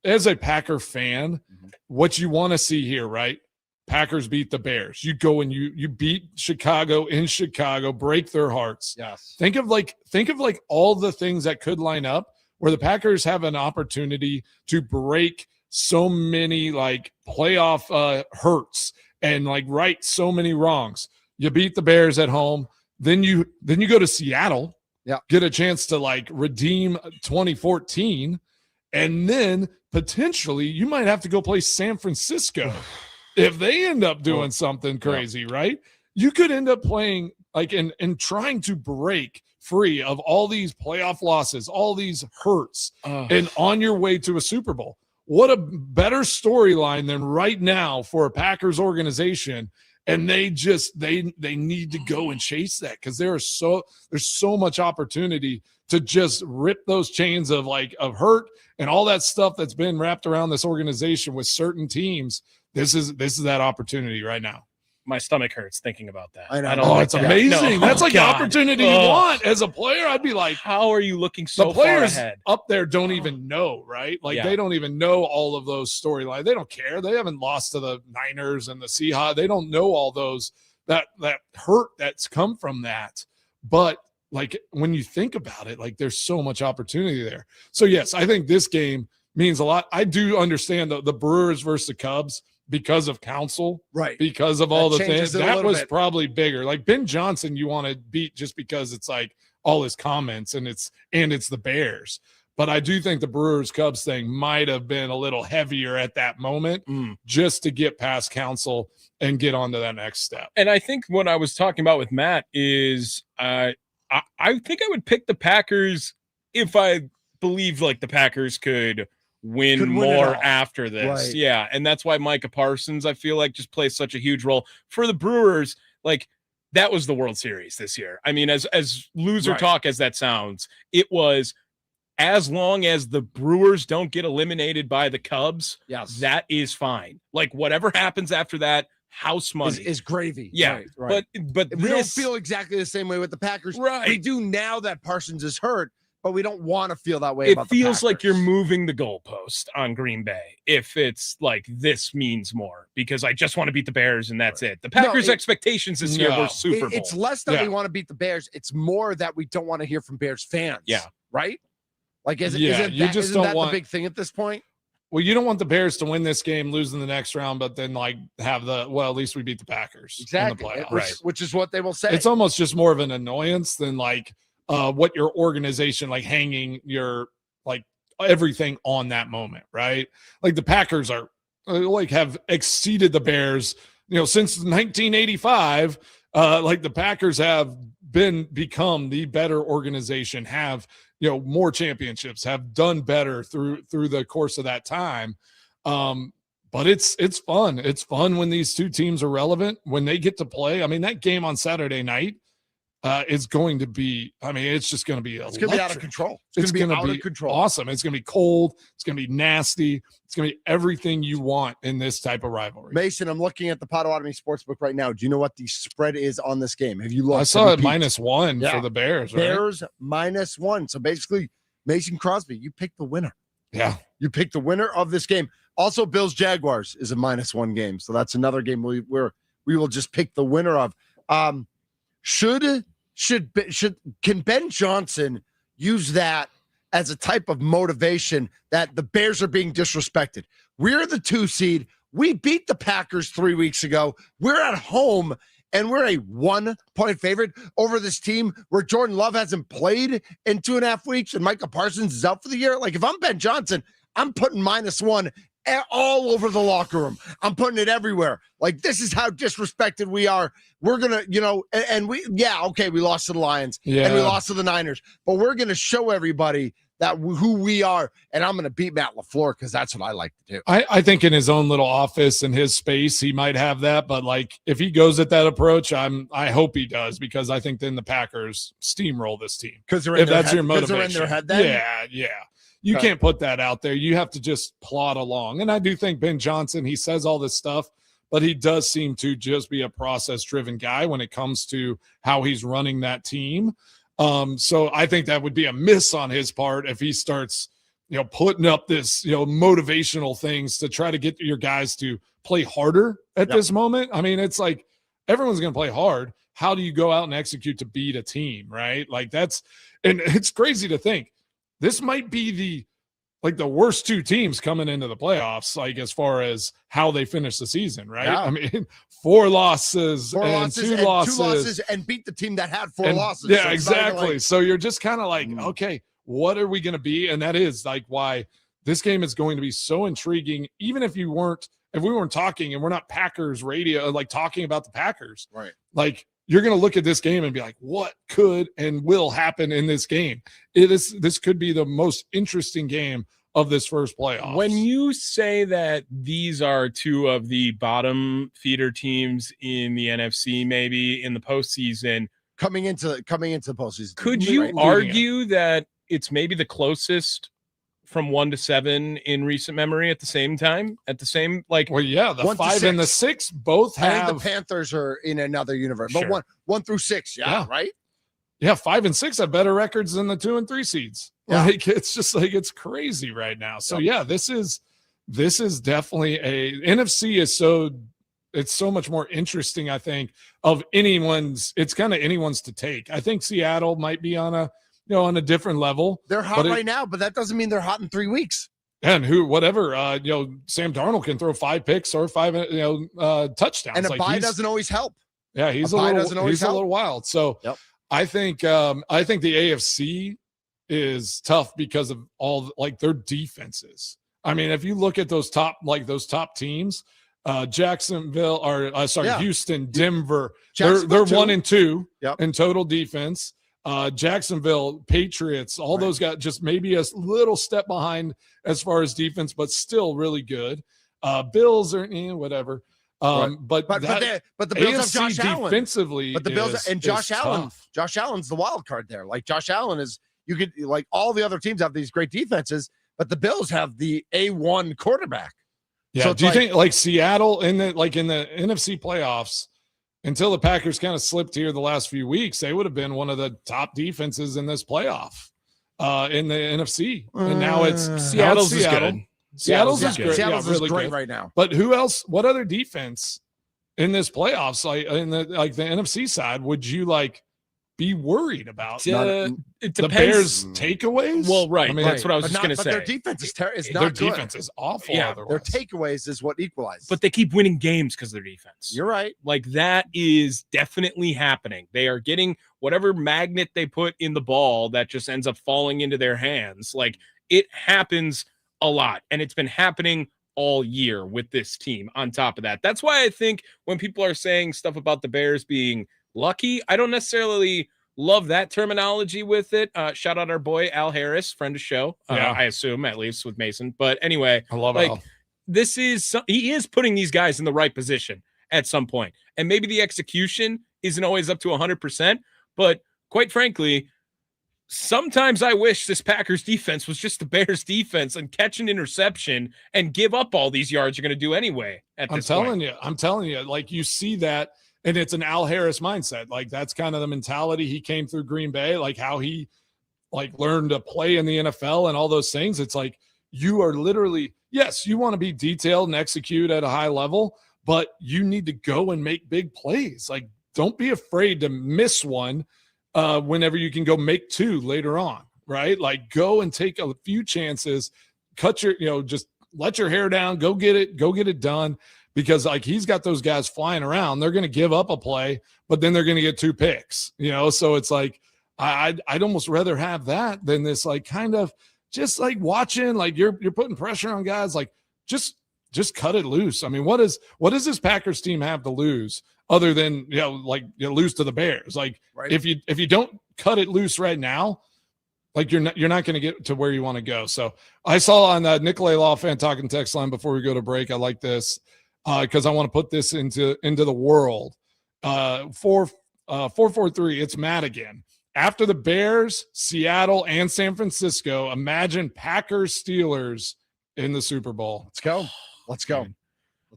Speaker 4: as a Packer fan, what you want to see here, right? Packers beat the Bears. You go and you beat Chicago in Chicago, break their hearts.
Speaker 3: Yes.
Speaker 4: Think of like all the things that could line up where the Packers have an opportunity to break so many like playoff hurts and like right so many wrongs. You beat the Bears at home, then you go to Seattle, get a chance to like redeem 2014, and then potentially you might have to go play San Francisco. If they end up doing something crazy, right? You could end up playing like and trying to break free of all these playoff losses, all these hurts, and on your way to a Super Bowl. What a better storyline than right now for a Packers organization. And they need to go and chase that because there's so much opportunity to just rip those chains of hurt and all that stuff that's been wrapped around this organization with certain teams. This is that opportunity right now.
Speaker 5: My stomach hurts thinking about that.
Speaker 3: I know.
Speaker 5: I don't like
Speaker 4: it's
Speaker 5: that.
Speaker 4: amazing.
Speaker 5: No.
Speaker 4: That's like
Speaker 5: God.
Speaker 4: the opportunity you want as a player. I'd be like,
Speaker 5: how are you looking so
Speaker 4: the players
Speaker 5: far ahead?
Speaker 4: up there don't even know, right? Like they don't even know all of those storylines. They don't care. They haven't lost to the Niners and the Seahawks. They don't know all those that hurt that's come from that. But like when you think about it, like there's so much opportunity there. So yes, I think this game means a lot. I do understand the Brewers versus the Cubs because of counsel,
Speaker 3: right?
Speaker 4: Because of all the things that was
Speaker 3: bit.
Speaker 4: probably bigger. Like Ben Johnson, you want to beat just because it's like all his comments and it's the Bears. But I do think the Brewers Cubs thing might have been a little heavier at that moment just to get past counsel and get on to that next step.
Speaker 5: And I think what I was talking about with Matt is I think I would pick the Packers if I believe like the Packers could win more after this.
Speaker 3: Right.
Speaker 5: Yeah. And that's why Micah Parsons, I feel like, just plays such a huge role for the Brewers. Like that was the World Series this year. I mean, as loser talk as that sounds, it was as long as the Brewers don't get eliminated by the Cubs, that is fine. Like whatever happens after that house money
Speaker 3: is gravy.
Speaker 5: Yeah,
Speaker 3: right.
Speaker 5: but
Speaker 3: we don't
Speaker 5: this,
Speaker 3: feel exactly the same way with the Packers.
Speaker 5: Right.
Speaker 3: We do now that Parsons is hurt, but we don't want to feel that way
Speaker 5: it
Speaker 3: about the
Speaker 5: feels like you're
Speaker 3: Packers.
Speaker 5: moving the goalpost on Green Bay if it's like this means more because I just want to beat the Bears and that's it. The Packers' expectations this year were Super Bowl.
Speaker 3: It's less that we want to beat the Bears. It's more that we don't want to hear from Bears fans.
Speaker 5: Yeah.
Speaker 3: Right? Like, isn't
Speaker 4: you
Speaker 3: that,
Speaker 4: just
Speaker 3: isn't
Speaker 4: don't
Speaker 3: that
Speaker 4: want
Speaker 3: the big thing at this point?
Speaker 4: Well, you don't want the Bears to win this game, lose in the next round, but then like have at least we beat the Packers
Speaker 3: Exactly.
Speaker 4: in the playoffs.
Speaker 3: Which is what they will say.
Speaker 4: It's almost just more of an annoyance than like what your organization, like hanging your like everything on that moment, right? Like the Packers are like have exceeded the Bears, since 1985. Like the Packers have become the better organization, have more championships, have done better through the course of that time. But it's fun. It's fun when these two teams are relevant, when they get to play. I mean, that game on Saturday night is going to be, it's just going to be
Speaker 3: It's going to be out of control.
Speaker 4: It's going to be
Speaker 3: control.
Speaker 4: Awesome. It's going to be cold. It's going to be nasty. It's going to be everything you want in this type of rivalry.
Speaker 3: Mason, I'm looking at the Potawatomi Sportsbook right now. Do you know what the spread is on this game? Have you looked?
Speaker 4: I saw it -1 for the Bears. Right?
Speaker 3: Bears -1. So basically, Mason Crosby, you picked the winner.
Speaker 4: Yeah.
Speaker 3: You picked the winner of this game. Also, Bills Jaguars is a -1 game. So that's another game we will just pick the winner of. Can Ben Johnson use that as a type of motivation that the Bears are being disrespected? We're the 2 seed. We beat the Packers 3 weeks ago. We're at home, and we're a 1-point favorite over this team where Jordan Love hasn't played in 2.5 weeks and Micah Parsons is out for the year. Like, if I'm Ben Johnson, I'm putting -1 all over the locker room. I'm putting it everywhere. Like, this is how disrespected we are. We're going to, and we lost to the Lions and we lost to the Niners, but we're going to show everybody that who we are. And I'm going to beat Matt LaFleur because that's what I like to do.
Speaker 4: I think in his own little office and his space, he might have that. But like, if he goes at that approach, I hope he does, because I think then the Packers steamroll this team.
Speaker 3: Because
Speaker 4: if that's your motivation.
Speaker 3: They're in their head then?
Speaker 4: Yeah. You can't put that out there. You have to just plod along. And I do think Ben Johnson, he says all this stuff, but he does seem to just be a process-driven guy when it comes to how he's running that team. So I think that would be a miss on his part if he starts, putting up this, motivational things to try to get your guys to play harder at this moment. I mean, it's like everyone's going to play hard. How do you go out and execute to beat a team, right? Like and it's crazy to think. This might be the worst 2 teams coming into the playoffs, like as far as how they finish the season, right?
Speaker 3: Yeah.
Speaker 4: I mean, 4 losses, 2
Speaker 3: losses and beat the team that had 4 losses.
Speaker 4: Yeah,
Speaker 3: so
Speaker 4: exactly. So you're just kind of like, okay, what are we going to be? And that is like why this game is going to be so intriguing. Even if we weren't talking and we're not Packers radio, like talking about the Packers,
Speaker 3: right?
Speaker 4: Like, you're going to look at this game and be like, what could and will happen in this game? This could be the most interesting game of this first playoff.
Speaker 5: When you say that these are 2 of the bottom feeder teams in the NFC, maybe in the postseason,
Speaker 3: coming into the postseason,
Speaker 5: could you argue that it's maybe the closest from 1 to 7 in recent memory at the same time?
Speaker 4: Well, yeah, the 5 and the 6 both have.
Speaker 3: I think the Panthers are in another universe,
Speaker 5: Sure.
Speaker 3: but 1 through 6, right?
Speaker 4: Yeah, 5 and 6 have better records than the 2 and 3 seeds.
Speaker 3: Yeah.
Speaker 4: Like, it's just like, it's crazy right now. So yeah, this is definitely NFC is it's so much more interesting, I think, it's kind of anyone's to take. I think Seattle might be on a different level.
Speaker 3: They're hot right now, but that doesn't mean they're hot in 3 weeks.
Speaker 4: And Sam Darnold can throw 5 picks or 5 touchdowns.
Speaker 3: And a bye doesn't always help.
Speaker 4: Yeah, he's a little wild. So I think the AFC is tough because of all their defenses. I mean, if you look at those top teams, Jacksonville or Houston, Denver, they're 1 and 2 in total defense. Jacksonville, Patriots, all those guys just maybe a little step behind as far as defense, but still really good. Bills are whatever. But the Bills have Josh Allen
Speaker 3: defensively. But the Bills and Josh Allen. Tough. Josh Allen's the wild card there. Like Josh Allen is, you could like all the other teams have these great defenses, but the Bills have the A1 quarterback.
Speaker 4: Yeah.
Speaker 3: So
Speaker 4: Do you think like Seattle in the NFC playoffs, until the Packers kind of slipped here the last few weeks, they would have been one of the top defenses in this playoff in the NFC. And now it's
Speaker 5: Seattle's is
Speaker 4: Seattle.
Speaker 5: good.
Speaker 4: Seattle's is
Speaker 5: good.
Speaker 4: great.
Speaker 3: Seattle's
Speaker 4: really
Speaker 3: is great
Speaker 4: good
Speaker 3: right now.
Speaker 4: But who else? What other defense in this playoffs, like in the NFC side, would you be worried about?
Speaker 5: It
Speaker 4: The
Speaker 5: depends.
Speaker 4: Bears takeaways?
Speaker 5: Well, right.
Speaker 4: I mean,
Speaker 5: That's what I was
Speaker 3: But
Speaker 5: just going to
Speaker 3: but
Speaker 5: say.
Speaker 3: their defense is
Speaker 4: their
Speaker 3: not good.
Speaker 4: defense is awful.
Speaker 5: Yeah,
Speaker 3: Their
Speaker 4: otherwise.
Speaker 3: takeaways is what equalizes.
Speaker 5: But they keep winning games because of their defense.
Speaker 3: You're right.
Speaker 5: Like that is definitely happening. They are getting whatever magnet they put in the ball that just ends up falling into their hands. Like it happens a lot, and it's been happening all year with this team. On top of that, that's why I think when people are saying stuff about the Bears being lucky, I don't necessarily love that terminology with it. Shout out our boy Al Harris, friend of show. I assume at least with Mason. But anyway,
Speaker 4: I love
Speaker 5: Al.
Speaker 4: Al.
Speaker 5: He is putting these guys in the right position at some point. And maybe the execution isn't always up to 100%, but quite frankly, sometimes I wish this Packers defense was just the Bears defense and catch an interception and give up all these yards you're going to do anyway at this point.
Speaker 4: I'm telling you, like you see that, and it's an Al Harris mindset. Like that's kind of the mentality he came through Green Bay, like how he learned to play in the NFL and all those things. It's like you are literally, yes, you want to be detailed and execute at a high level, but you need to go and make big plays. Like don't be afraid to miss one whenever you can go make two later on, right? Like go and take a few chances, cut your, just let your hair down, go get it done. Because he's got those guys flying around, they're going to give up a play, but then they're going to get 2 picks, So it's like I'd almost rather have that than this kind of just watching you're putting pressure on guys, just cut it loose. I mean, what does this Packers team have to lose other than lose to the Bears? Right. if you don't cut it loose right now, you're not going to get to where you want to go. So I saw on Nicolay Law Fan Talking text line before we go to break. I like this. Because I want to put this into the world. 443, it's Matt again. After the Bears, Seattle, and San Francisco, imagine Packers Steelers in the Super Bowl.
Speaker 3: Let's go.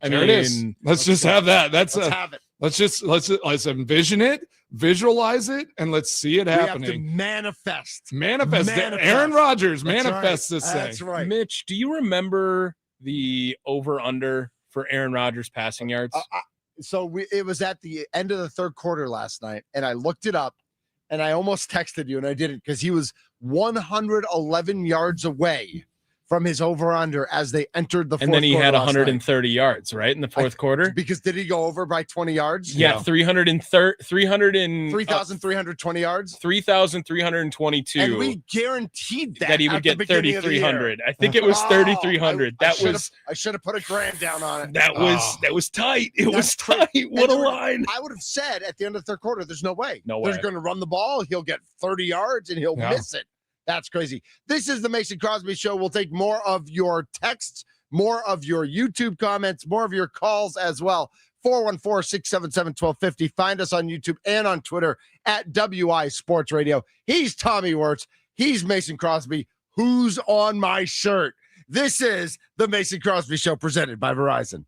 Speaker 4: There it is. Let's just have that. Let's
Speaker 3: have it.
Speaker 4: Let's envision it, visualize it, and let's see it happening.
Speaker 3: We have to manifest.
Speaker 4: Aaron Rodgers manifests this thing.
Speaker 3: That's right.
Speaker 5: Mitch, do you remember the over-under for Aaron Rodgers passing yards?
Speaker 3: It was at the end of the third quarter last night, and I looked it up, and I almost texted you, and I didn't because he was 111 yards away from his over-under as they entered the fourth quarter.
Speaker 5: And then he had
Speaker 3: last
Speaker 5: 130 yards, right, in the fourth quarter?
Speaker 3: Because did he go over by 20 yards?
Speaker 5: Yeah,
Speaker 3: 3,320 yards?
Speaker 5: 3,322.
Speaker 3: And we guaranteed
Speaker 5: that he would get 3,300. I think it was 3,300. I
Speaker 3: should have put $1,000 down on it.
Speaker 5: That was tight. It was tight. What a line.
Speaker 3: I would have said at the end of the third quarter, there's no way.
Speaker 5: No way.
Speaker 3: They're going to run the ball. He'll get 30 yards and he'll miss it. That's crazy. This is the Mason Crosby Show. We'll take more of your texts, more of your YouTube comments, more of your calls as well. 414-677-1250. Find us on YouTube and on Twitter at WI Sports Radio. He's Tommy Wirtz. He's Mason Crosby. Who's on my shirt? This is the Mason Crosby Show presented by Verizon.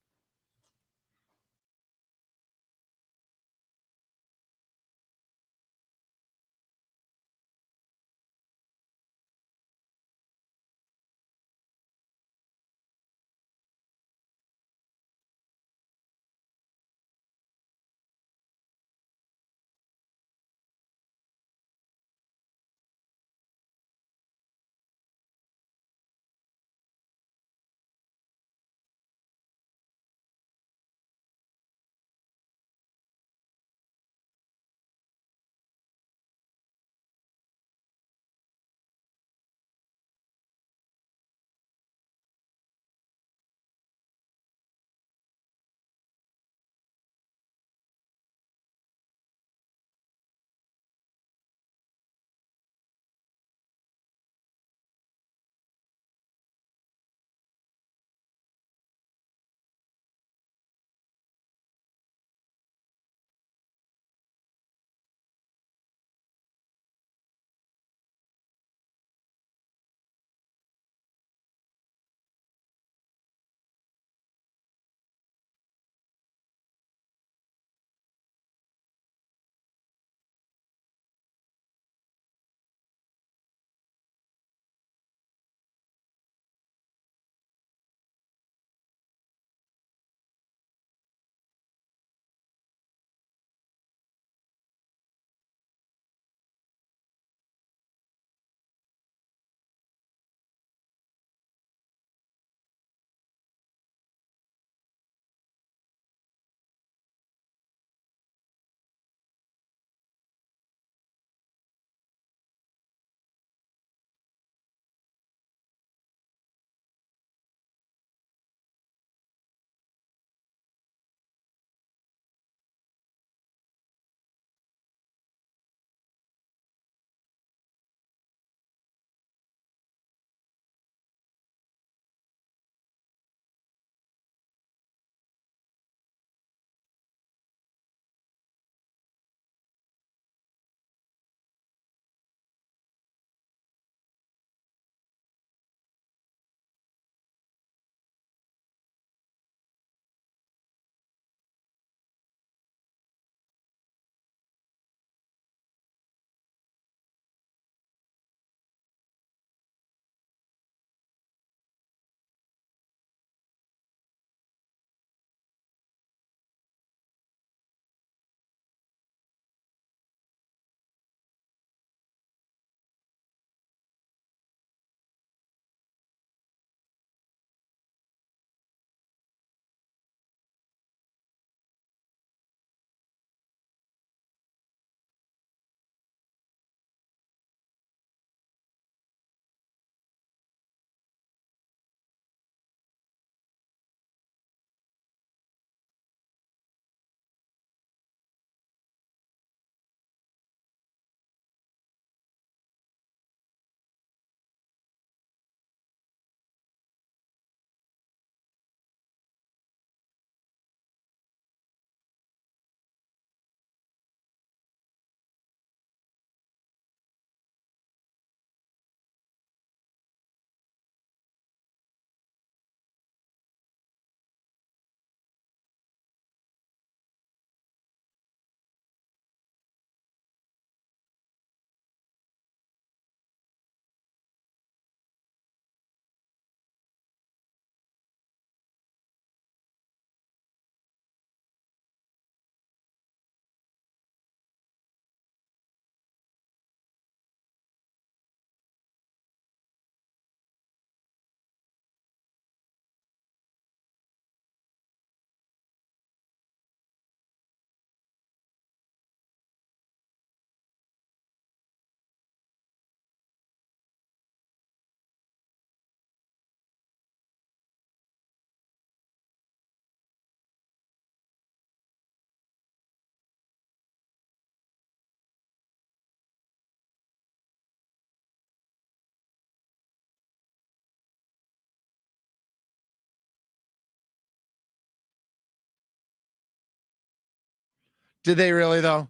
Speaker 3: Did they really, though?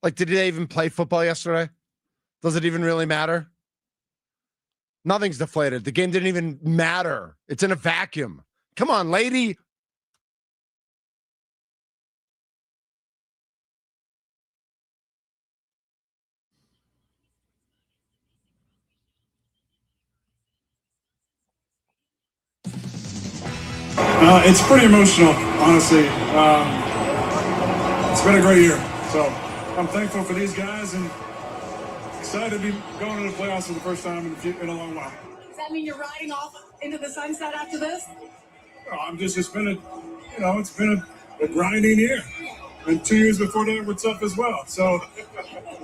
Speaker 3: Like, did they even play football yesterday? Does it even really matter? Nothing's deflated. The game didn't even matter. It's in a vacuum. Come on, lady.
Speaker 11: It's pretty emotional, honestly. It's been a great year. So I'm thankful for these guys and excited to be going to the playoffs for the first time in a long while.
Speaker 12: Does that mean you're riding off into the sunset after this?
Speaker 11: It's been a grinding year. And 2 years before that were tough as well. So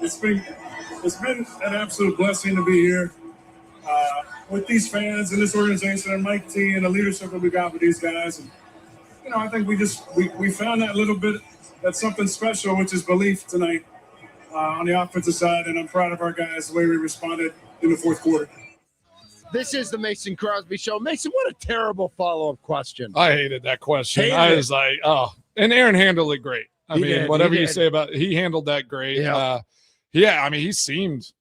Speaker 11: it's been an absolute blessing to be here with these fans and this organization and Mike T and the leadership that we got with these guys. And, I think we found that little bit, that's something special, which is belief tonight on the offensive side. And I'm proud of our guys, the way we responded in the fourth quarter.
Speaker 3: This is the Mason Crosby Show. Mason, what a terrible follow-up question.
Speaker 4: I hated that question.
Speaker 3: Hated
Speaker 4: I
Speaker 3: it.
Speaker 4: was like, oh, and Aaron handled it great. I
Speaker 3: He
Speaker 4: mean,
Speaker 3: did,
Speaker 4: whatever
Speaker 3: he
Speaker 4: you
Speaker 3: did.
Speaker 4: say about it, he handled that great.
Speaker 3: Yeah.
Speaker 4: He seemed,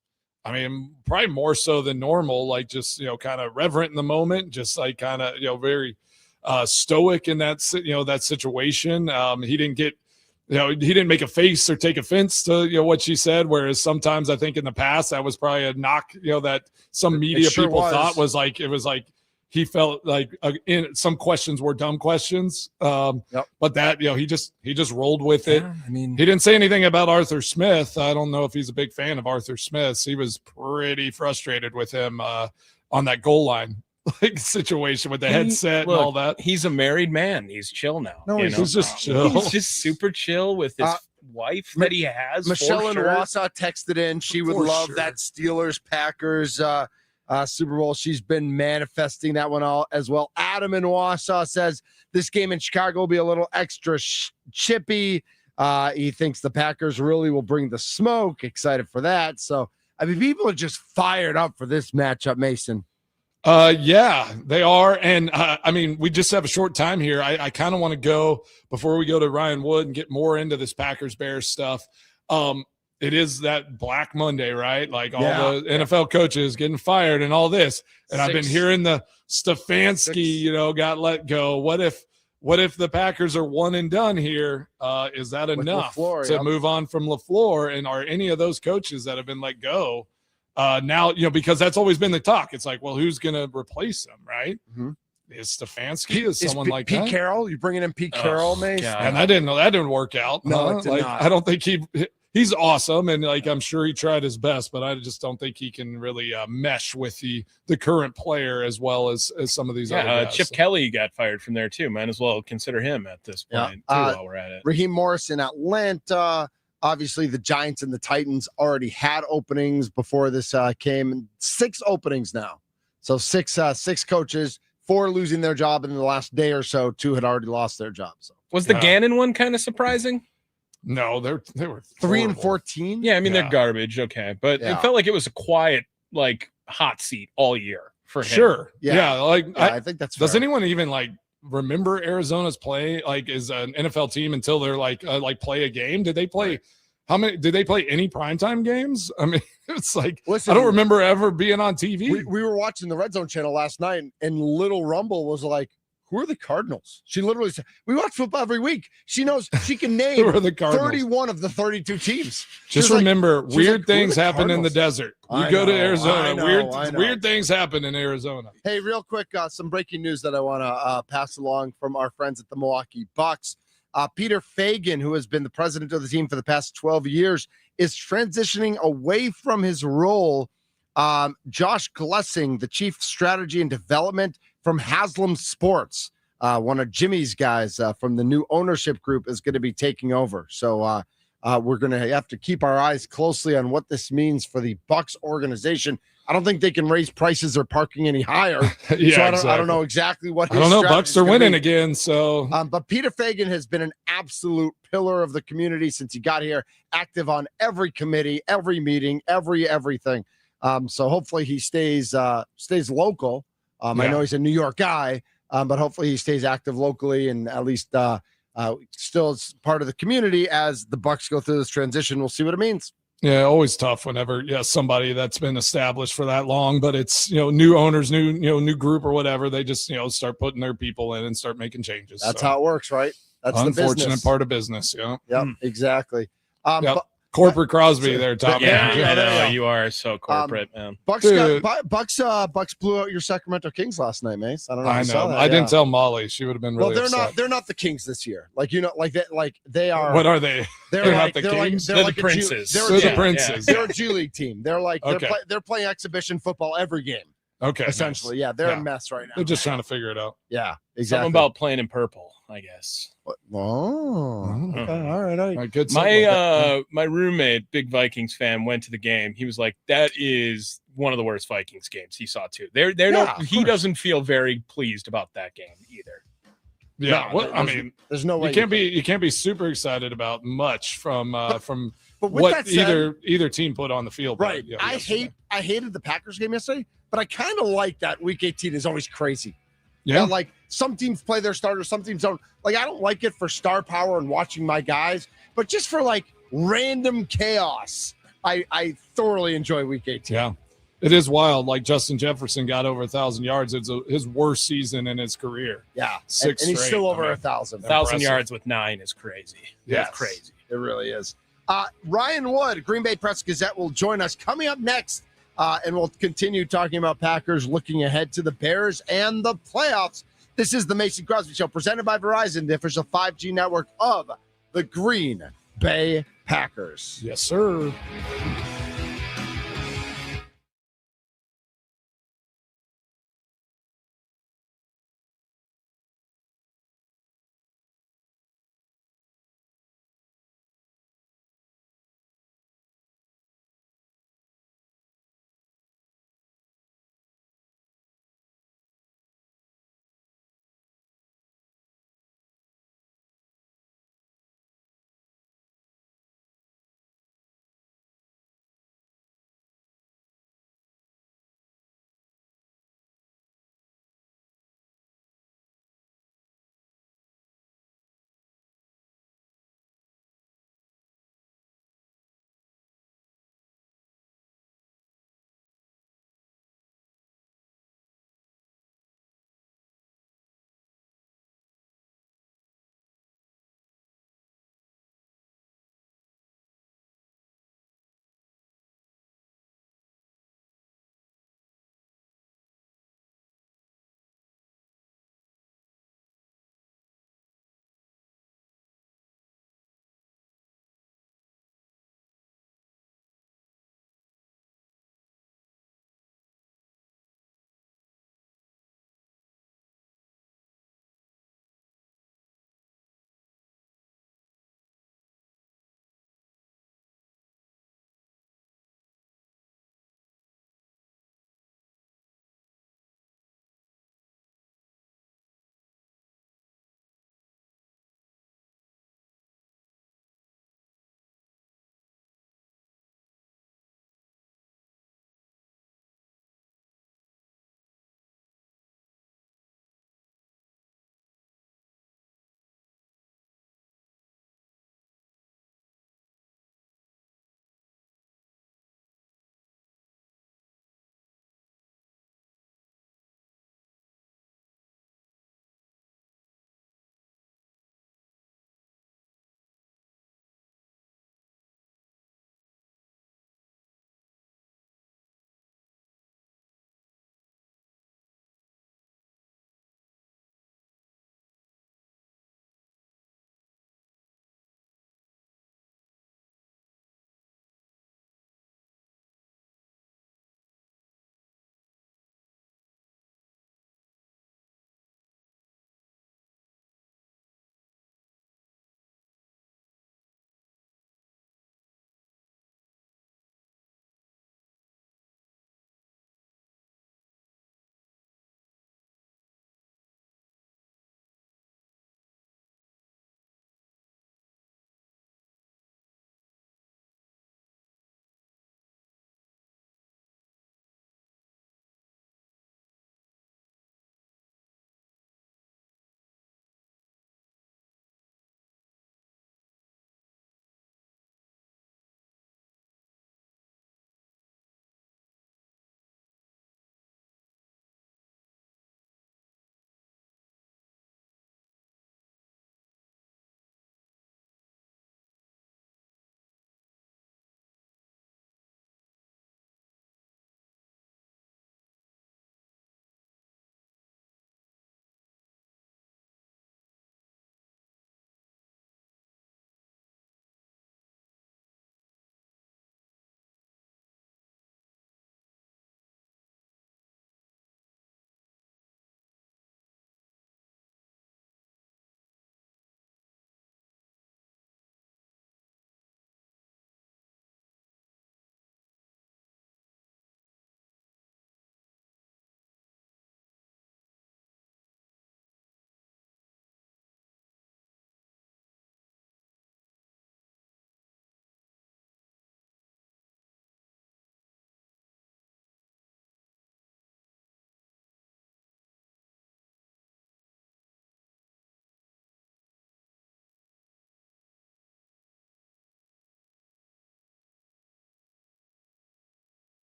Speaker 4: probably more so than normal, like just, kind of reverent in the moment, just like kind of, very stoic in that, that situation. He didn't get, he didn't make a face or take offense to, what she said. Whereas sometimes I think in the past that was probably a knock, that some media
Speaker 3: sure
Speaker 4: people
Speaker 3: was.
Speaker 4: thought was like, it was like, he felt like in some questions were dumb questions. But that, he just rolled with it. He didn't say anything about Arthur Smith. I don't know if he's a big fan of Arthur Smith. He was pretty frustrated with him on that goal line situation with the headset and all that.
Speaker 5: He's a married man. He's chill now.
Speaker 4: No, he's just chill.
Speaker 5: He's just super chill with his wife that he has.
Speaker 3: Michelle
Speaker 5: for
Speaker 3: in
Speaker 5: sure.
Speaker 3: Wausau texted in. She would
Speaker 4: For
Speaker 3: love
Speaker 4: sure.
Speaker 3: that Steelers-Packers Super Bowl. She's been manifesting that one all as well. Adam in Wausau says this game in Chicago will be a little extra chippy. He thinks the Packers really will bring the smoke. Excited for that. So, people are just fired up for this matchup, Mason.
Speaker 4: Yeah, they are. And we just have a short time here. I kind of want to go before we go to Ryan Wood and get more into this Packers Bears stuff. It is that Black Monday, right? Like all the NFL coaches getting fired and all this. And I've been hearing the Stefanski, got let go. What if the Packers are one and done here? Is that enough
Speaker 3: LaFleur,
Speaker 4: to move on from LaFleur? And are any of those coaches that have been let go now, because that's always been the talk. It's like, well, who's going to replace him, right?
Speaker 3: Mm-hmm.
Speaker 4: Is Stefanski? Is someone like
Speaker 3: Pete
Speaker 4: that?
Speaker 3: Carroll? You bringing in Pete Carroll, Mason?
Speaker 4: And I didn't know that didn't work out.
Speaker 3: No, it did not.
Speaker 4: I don't think he's awesome, and I'm sure he tried his best, but I just don't think he can really mesh with the current player as well as some of these other guys.
Speaker 5: Chip Kelly got fired from there too. Might as well consider him at this point too, while we're at it.
Speaker 3: Raheem Morris in Atlanta. Obviously, the Giants and the Titans already had openings before this came. And 6 openings now. So six coaches, 4 losing their job in the last day or so. 2 had already lost their job. So
Speaker 5: was the Gannon one kind of surprising?
Speaker 4: No, they were
Speaker 3: 3-14.
Speaker 5: Yeah, they're garbage. Okay, but it felt like it was a quiet, hot seat all year for him.
Speaker 4: Sure.
Speaker 3: Yeah.
Speaker 4: I
Speaker 3: think that's
Speaker 4: does
Speaker 3: fair.
Speaker 4: anyone even remember Arizona's play as an NFL team until they're play a game? Did they play did they play any primetime games? It's
Speaker 3: Listen,
Speaker 4: I don't remember ever being on TV.
Speaker 3: We were watching the Red Zone channel last night, and Little Rumble was like, who are the Cardinals? She literally said, we watch football every week. She knows she can name
Speaker 4: Who are the Cardinals?
Speaker 3: 31 of the 32 teams.
Speaker 4: Just remember, weird things happen in the desert. You go to Arizona, weird things happen in Arizona.
Speaker 3: Hey, real quick, some breaking news that I want to pass along from our friends at the Milwaukee Bucks. Peter Fagan, who has been the president of the team for the past 12 years, is transitioning away from his role. Josh Glessing, the chief strategy and development from Haslam Sports, one of Jimmy's guys from the new ownership group, is going to be taking over. So we're going to have to keep our eyes closely on what this means for the Bucks organization. I don't think they can raise prices or parking any higher. I don't know exactly what his
Speaker 4: Bucks are winning again. So,
Speaker 3: but Peter Fagan has been an absolute pillar of the community since he got here, active on every committee, every meeting, everything. So hopefully he stays local. I know he's a New York guy, but hopefully he stays active locally and at least still is part of the community as the Bucks go through this transition. We'll see what it means.
Speaker 4: Yeah, always tough whenever somebody that's been established for that long, but it's new owners, new group or whatever. They just start putting their people in and start making changes.
Speaker 3: That's how it works, right? That's the
Speaker 4: unfortunate
Speaker 3: business.
Speaker 4: part of business. Yeah.
Speaker 3: Yep, exactly.
Speaker 4: Corporate Crosby there, Tom.
Speaker 5: Yeah, I know you are so corporate, man.
Speaker 3: Bucks blew out your Sacramento Kings last night, Mace. I don't know. If
Speaker 4: I
Speaker 3: you saw
Speaker 4: know.
Speaker 3: that.
Speaker 4: I didn't tell Molly. She would have been really upset.
Speaker 3: They're not the Kings this year. They are.
Speaker 4: What are they?
Speaker 3: They're
Speaker 4: not
Speaker 3: like,
Speaker 4: the Kings.
Speaker 5: They're the Princes.
Speaker 4: They're the Princes.
Speaker 3: They're a G League team. They're like
Speaker 4: Okay.
Speaker 3: they're playing exhibition football every game.
Speaker 4: Okay.
Speaker 3: Essentially,
Speaker 4: nice.
Speaker 3: they're a mess right now.
Speaker 4: They're just trying to figure it out.
Speaker 3: Yeah, exactly.
Speaker 5: Something about playing in purple, I guess.
Speaker 3: Oh, okay. All right.
Speaker 4: Good.
Speaker 5: My roommate, big Vikings fan, went to the game. He was like, "That is one of the worst Vikings games he saw too." He doesn't feel very pleased about that game either.
Speaker 4: Yeah,
Speaker 3: there's no way
Speaker 4: you can't be super excited about much from
Speaker 3: but
Speaker 4: what
Speaker 3: said,
Speaker 4: either team put on the field.
Speaker 3: Right. I hated the Packers game yesterday, but I kind of like that Week 18 is always crazy.
Speaker 4: Yeah,
Speaker 3: like some teams play their starters, some teams don't. Like I don't like it for star power and watching my guys, but just for like random chaos, I thoroughly enjoy Week 18.
Speaker 4: Yeah. It is wild. Like Justin Jefferson got over 1,000 yards. It's his worst season in his career.
Speaker 3: Yeah,
Speaker 4: Six
Speaker 3: and he's
Speaker 4: straight.
Speaker 3: still over 1,000.
Speaker 5: 1,000 yards with 9 is crazy.
Speaker 3: Yeah,
Speaker 5: It's crazy.
Speaker 3: It really is. Ryan Wood, Green Bay Press Gazette, will join us coming up next, and we'll continue talking about Packers looking ahead to the Bears and the playoffs. This is the Mason Crosby Show, presented by Verizon, the official 5G network of the Green Bay Packers.
Speaker 4: Yes, sir.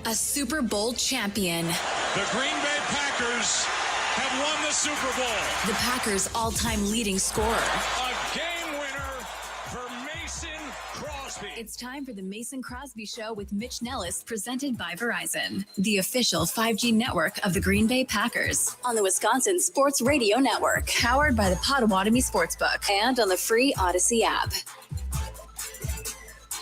Speaker 1: A Super Bowl champion.
Speaker 2: The Green Bay Packers have won the Super Bowl.
Speaker 1: The Packers' all-time leading scorer.
Speaker 2: A game winner for Mason Crosby.
Speaker 1: It's time for the Mason Crosby Show with Mitch Nellis, presented by Verizon, the official 5G network of the Green Bay Packers, on the Wisconsin Sports Radio Network, powered by the Potawatomi Sportsbook, and on the free Odyssey app.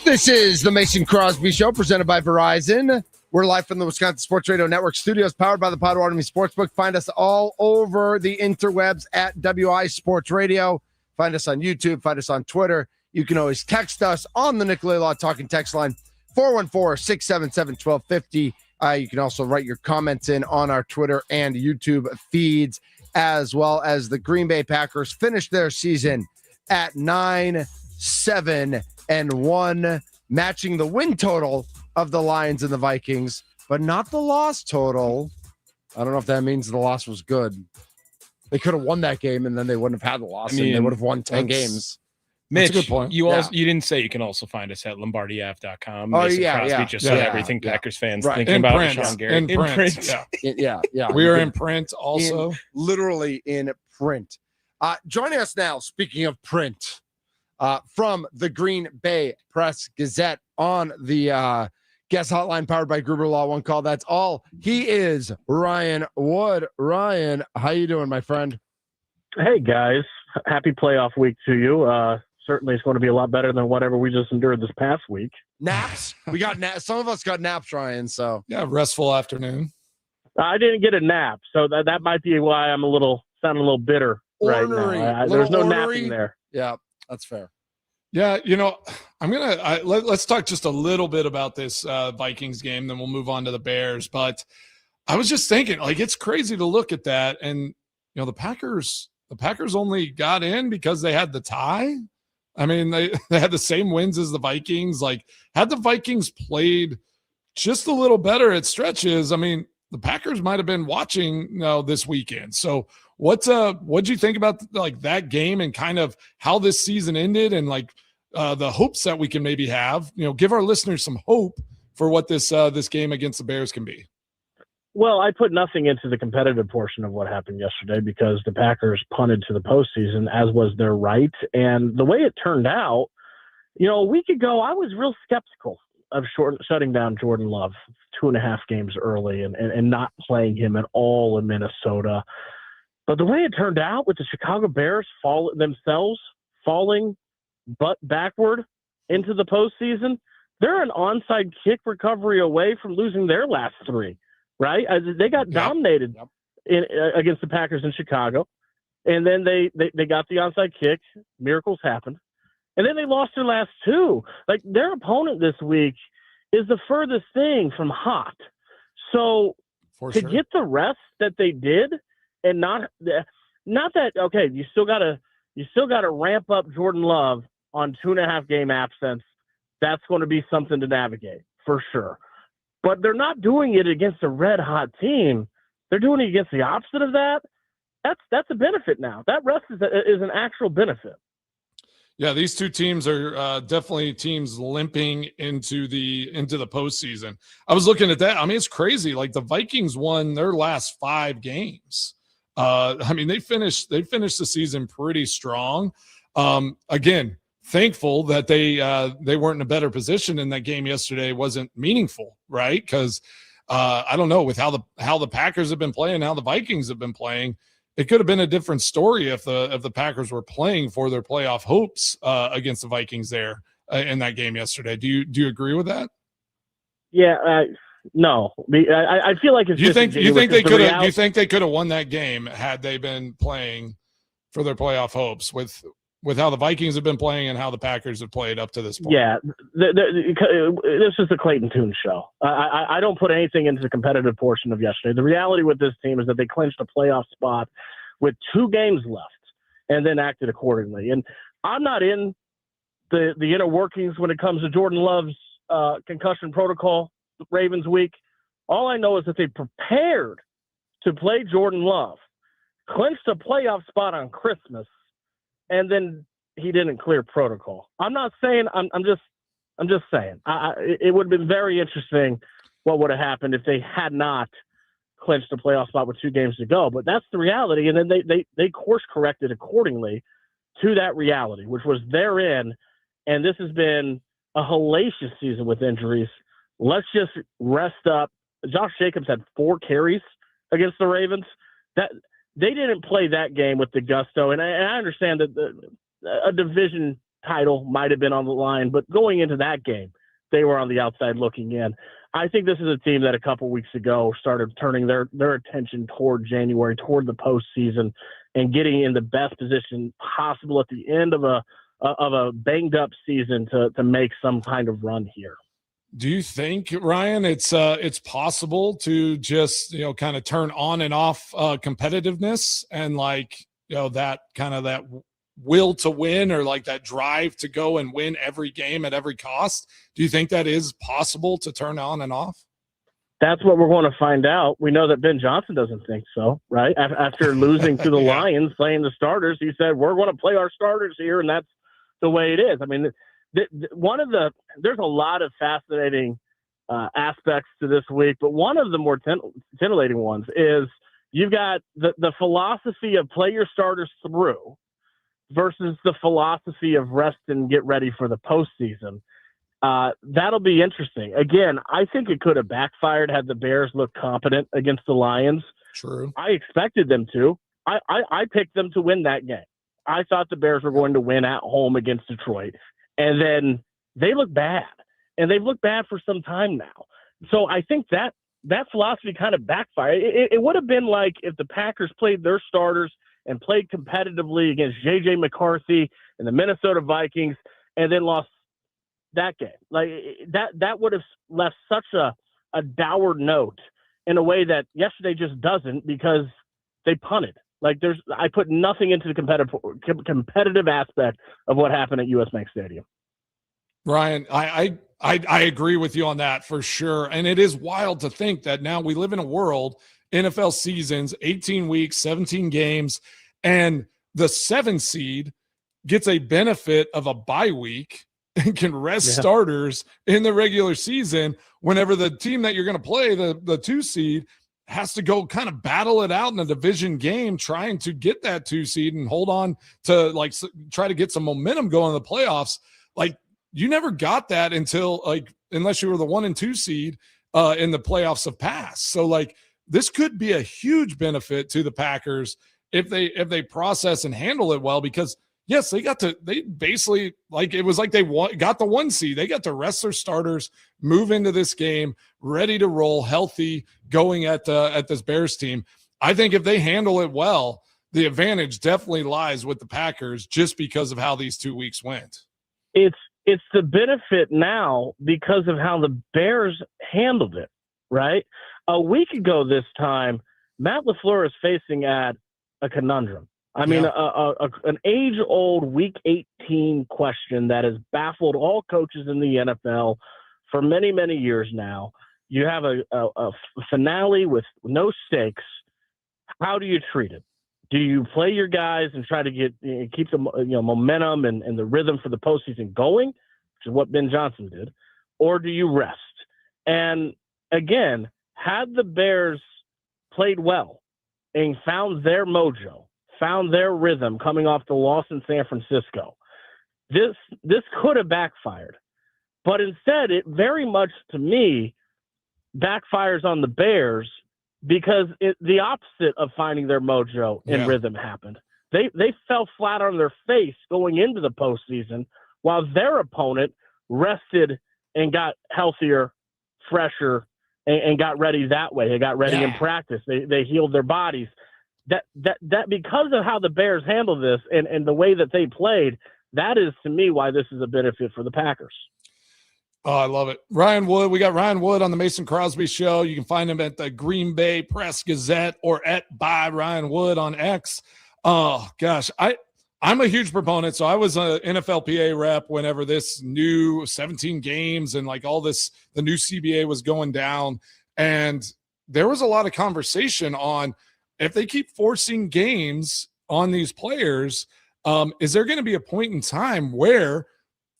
Speaker 3: This is the Mason Crosby Show, presented by Verizon. We're live from the Wisconsin Sports Radio Network studios, powered by the Potawatomi Sportsbook. Find us all over the interwebs at WI Sports Radio. Find us on YouTube. Find us on Twitter. You can always text us on the Nicolay Law Talking text line, 414-677-1250. You can also write your comments in on our Twitter and YouTube feeds, as well as the Green Bay Packers finished their season at 9-7-1, matching the win total of the Lions and the Vikings, but not the loss total. I don't know if that means the loss was good. They could have won that game, and then they wouldn't have had the loss, and they would have won 10 games.
Speaker 5: Mitch,
Speaker 3: That's a good point.
Speaker 5: You didn't say you can also find us at LombardiAF.com.
Speaker 3: Oh,
Speaker 5: Mason
Speaker 3: yeah,
Speaker 5: Crosby,
Speaker 3: yeah.
Speaker 5: just so everything Packers fans thinking
Speaker 4: In
Speaker 5: about
Speaker 4: print.
Speaker 5: Rashawn Gary.
Speaker 4: In print.
Speaker 3: Yeah.
Speaker 4: We are in print also.
Speaker 3: Literally in print. Joining us now, speaking of print, from the Green Bay Press Gazette on the guest hotline powered by Gruber Law One Call. That's all. He is Ryan Wood. Ryan, how you doing, my friend?
Speaker 13: Hey, guys. Happy playoff week to you. Certainly it's going to be a lot better than whatever we just endured this past week.
Speaker 3: Naps? We got naps. Some of us got naps, Ryan, so.
Speaker 4: Yeah, restful afternoon.
Speaker 13: I didn't get a nap, so that might be why I'm sounding a little bitter right now. There's no napping there.
Speaker 3: Yeah, that's fair.
Speaker 4: Yeah, let's talk just a little bit about this Vikings game, then we'll move on to the Bears. But I was just thinking, it's crazy to look at that, and the Packers only got in because they had the tie. I mean, they had the same wins as the Vikings. Had the Vikings played just a little better at stretches, the Packers might have been watching this weekend. So what'd you think about that game and kind of how this season ended and the hopes that we can maybe have, give our listeners some hope for what this game against the Bears can be?
Speaker 13: Well, I put nothing into the competitive portion of what happened yesterday because the Packers punted to the postseason, as was their right. And the way it turned out, a week ago, I was real skeptical of shutting down Jordan Love 2.5 games early and not playing him at all in Minnesota. But the way it turned out with the Chicago Bears falling butt backward into the postseason, they're an onside kick recovery away from losing their last 3. Right? They got dominated against the Packers in Chicago, and then they got the onside kick. Miracles happened. And then they lost their last 2. Their opponent this week is the furthest thing from hot. So get the rest that they did and not that, okay, you still gotta ramp up Jordan Love on 2.5 game absence. That's going to be something to navigate for sure. But they're not doing it against a red-hot team. They're doing it against the opposite of that. That's a benefit now. That rest is an actual benefit.
Speaker 4: Yeah, these two teams are definitely teams limping into the postseason. I was looking at that. It's crazy. The Vikings won their last 5 games. They finished the season pretty strong. Again, thankful that they weren't in a better position and that game yesterday wasn't meaningful, right? Because I don't know, with how the Packers have been playing, how the Vikings have been playing, it could have been a different story if the Packers were playing for their playoff hopes against the Vikings there in that game yesterday. Do you agree with that?
Speaker 13: Yeah, no. I feel like it's
Speaker 4: you think they could have won that game had they been playing for their playoff hopes with how the Vikings have been playing and how the Packers have played up to this point?
Speaker 13: Yeah, this is the Clayton Tune show. I don't put anything into the competitive portion of yesterday. The reality with this team is that they clinched a playoff spot with 2 games left and then acted accordingly. And I'm not in the inner workings when it comes to Jordan Love's concussion protocol Ravens week. All I know is that they prepared to play Jordan Love, clinched a playoff spot on Christmas, and then he didn't clear protocol. I'm not saying. I'm just saying. It would have been very interesting what would have happened if they had not clinched a playoff spot with 2 games to go. But that's the reality. And then they course corrected accordingly to that reality, which was therein. And this has been a hellacious season with injuries. Let's just rest up. Josh Jacobs had 4 carries against the Ravens. That they didn't play that game with the gusto. And I understand that a division title might have been on the line, but going into that game, they were on the outside looking in. I think this is a team that a couple weeks ago started turning their attention toward January, toward the postseason, and getting in the best position possible at the end of a banged up season to make some kind of run here.
Speaker 4: Do you think, Ryan, it's possible to just, kind of turn on and off competitiveness and that kind of that will to win, or like that drive to go and win every game at every cost? Do you think that is possible to turn on and off?
Speaker 13: That's what we're going to find out. We know that Ben Johnson doesn't think so, right? After losing to the Lions, playing the starters, he said, we're going to play our starters here, and that's the way it is. I mean, there's a lot of fascinating aspects to this week, but one of the more titillating ones is you've got the philosophy of play your starters through versus the philosophy of rest and get ready for the postseason. That'll be interesting. Again, I think it could have backfired had the Bears looked competent against the Lions.
Speaker 4: True.
Speaker 13: I expected them to. I picked them to win that game. I thought the Bears were going to win at home against Detroit. And then they look bad. And they've looked bad for some time now. So I think that philosophy kind of backfired. It would have been like if the Packers played their starters and played competitively against J.J. McCarthy and the Minnesota Vikings and then lost that game. Like that would have left such a dour note in a way that yesterday just doesn't, because they punted. I put nothing into the competitive aspect of what happened at US Bank Stadium.
Speaker 4: Ryan, I agree with you on that for sure. And it is wild to think that now we live in a world, NFL seasons, 18 weeks, 17 games, and the 7 seed gets a benefit of a bye week and can rest starters in the regular season, whenever the team that you're going to play, the 2 seed, has to go kind of battle it out in a division game, trying to get that 2 seed and hold on to try to get some momentum going in the playoffs. You never got that until unless you were the 1 and 2 seed in the playoffs of past. So this could be a huge benefit to the Packers if they process and handle it well, because yes, they basically, it was like they got the 1 seed. They got to rest their starters, move into this game ready to roll, healthy, going at this Bears team. I think if they handle it well, the advantage definitely lies with the Packers, just because of how these 2 weeks went.
Speaker 13: It's the benefit now because of how the Bears handled it, right? A week ago this time, Matt LaFleur is facing at a conundrum. I mean, an age-old Week 18 question that has baffled all coaches in the NFL for many, many years now. You have a finale with no stakes. How do you treat it? Do you play your guys and try to keep the momentum and the rhythm for the postseason going, which is what Ben Johnson did, or do you rest? And again, had the Bears played well and found their mojo, found their rhythm coming off the loss in San Francisco, this could have backfired. But instead, it very much, to me, backfires on the Bears, because the opposite of finding their mojo and rhythm happened. They fell flat on their face going into the postseason, while their opponent rested and got healthier, fresher, and got ready that way. They got ready in practice. They healed their bodies. That because of how the Bears handled this and the way that they played, that is, to me, why this is a benefit for the Packers.
Speaker 4: Oh, I love it. Ryan Wood. We got Ryan Wood on the Mason Crosby Show. You can find him at the Green Bay Press Gazette or at by Ryan Wood on X. Oh, gosh. I'm a huge proponent. So I was an NFLPA rep whenever this new 17 games and all this, the new CBA was going down. And there was a lot of conversation on, if they keep forcing games on these players, is there going to be a point in time where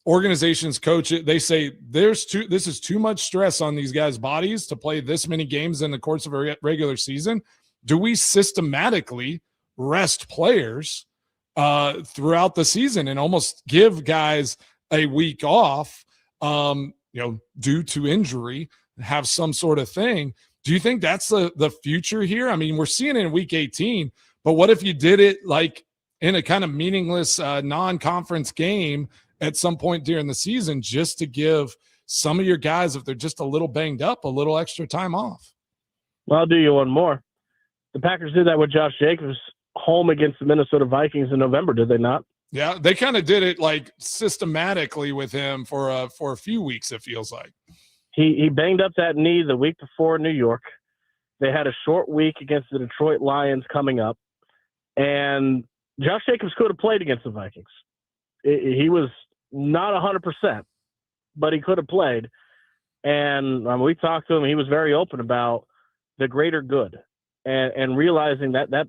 Speaker 4: organizations, coach it, they say this is too much stress on these guys' bodies to play this many games in the course of a regular season. Do we systematically rest players throughout the season and almost give guys a week off, due to injury, have some sort of thing? Do you think that's the future here? I mean, we're seeing it in week 18, but what if you did it like in a kind of meaningless non-conference game at some point during the season, just to give some of your guys, if they're just a little banged up, a little extra time off?
Speaker 13: Well, I'll do you one more. The Packers did that with Josh Jacobs home against the Minnesota Vikings in November, did they not?
Speaker 4: Yeah, they kind of did it like systematically with him for a few weeks, it feels like.
Speaker 13: He banged up that knee the week before in New York. They had a short week against the Detroit Lions coming up, and Josh Jacobs could have played against the Vikings. He was not 100%, but he could have played. And we talked to him. He was very open about the greater good and realizing that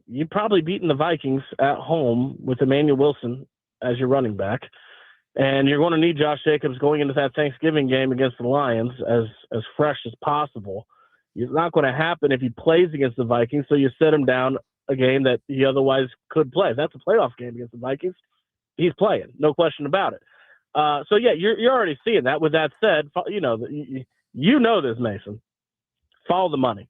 Speaker 13: you've probably beaten the Vikings at home with Emmanuel Wilson as your running back. And you're going to need Josh Jacobs going into that Thanksgiving game against the Lions as fresh as possible. It's not going to happen if he plays against the Vikings, so you set him down a game that he otherwise could play. If that's a playoff game against the Vikings, he's playing, no question about it. So, yeah, you're already seeing that. With that said, you know this, Mason. Follow the money.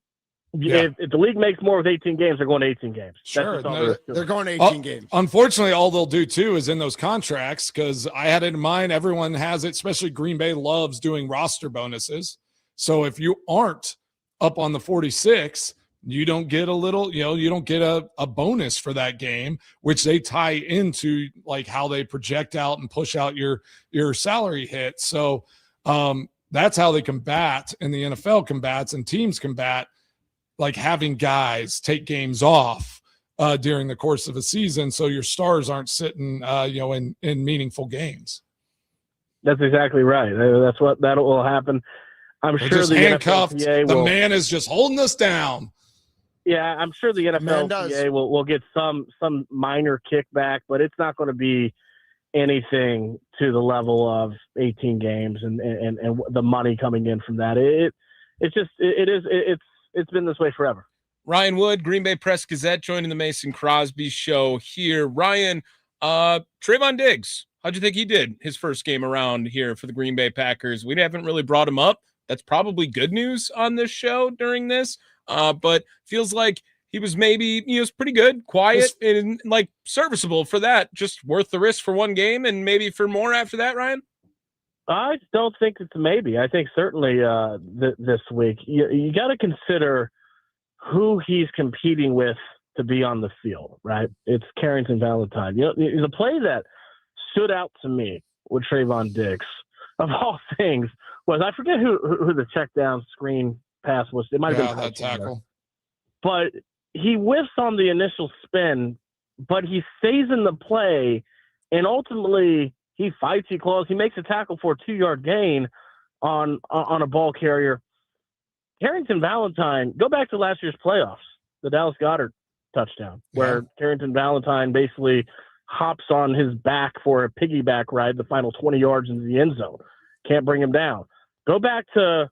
Speaker 13: Yeah. If the league makes more with 18 games, they're going to 18 games.
Speaker 3: Sure, they're going to 18 games.
Speaker 4: Unfortunately, all they'll do, too, is in those contracts, because I had it in mind, everyone has it, especially Green Bay loves doing roster bonuses. So if you aren't up on the 46, you don't get you don't get a bonus for that game, which they tie into like how they project out and push out your salary hit. So that's how they combat, and the NFL combats and teams combat, like having guys take games off during the course of a season, so your stars aren't sitting, in meaningful games.
Speaker 13: That's exactly right. That's what that will happen. I'm
Speaker 4: They're
Speaker 13: sure
Speaker 4: just
Speaker 13: the
Speaker 4: handcuffed.
Speaker 13: NFLPA
Speaker 4: The man is just holding us down.
Speaker 13: Yeah, I'm sure the NFLPA will get some minor kickback, but it's not going to be anything to the level of 18 games and the money coming in from that. It's been this way forever.
Speaker 5: Ryan Wood, Green Bay Press Gazette, joining the Mason Crosby show here. Ryan, Trayvon Diggs, how'd you think he did his first game around here for the Green Bay Packers? We haven't really brought him up. That's probably good news on this show during this, but feels like he was pretty good, quiet, and like serviceable for that. Just worth the risk for one game and maybe for more after that, Ryan?
Speaker 13: I don't think it's maybe. I think certainly this week you got to consider who he's competing with to be on the field, right? It's Carrington Valentine. The play that stood out to me with Trayvon Diggs, of all things, was I forget who the check down screen pass was. It might have been
Speaker 4: that tackle.
Speaker 13: But he whiffs on the initial spin, but he stays in the play, and ultimately he fights, he claws, he makes a tackle for a 2-yard gain on a ball carrier. Carrington Valentine, go back to last year's playoffs, the Dallas Goedert touchdown, where Carrington Valentine basically hops on his back for a piggyback ride the final 20 yards into the end zone. Can't bring him down. Go back to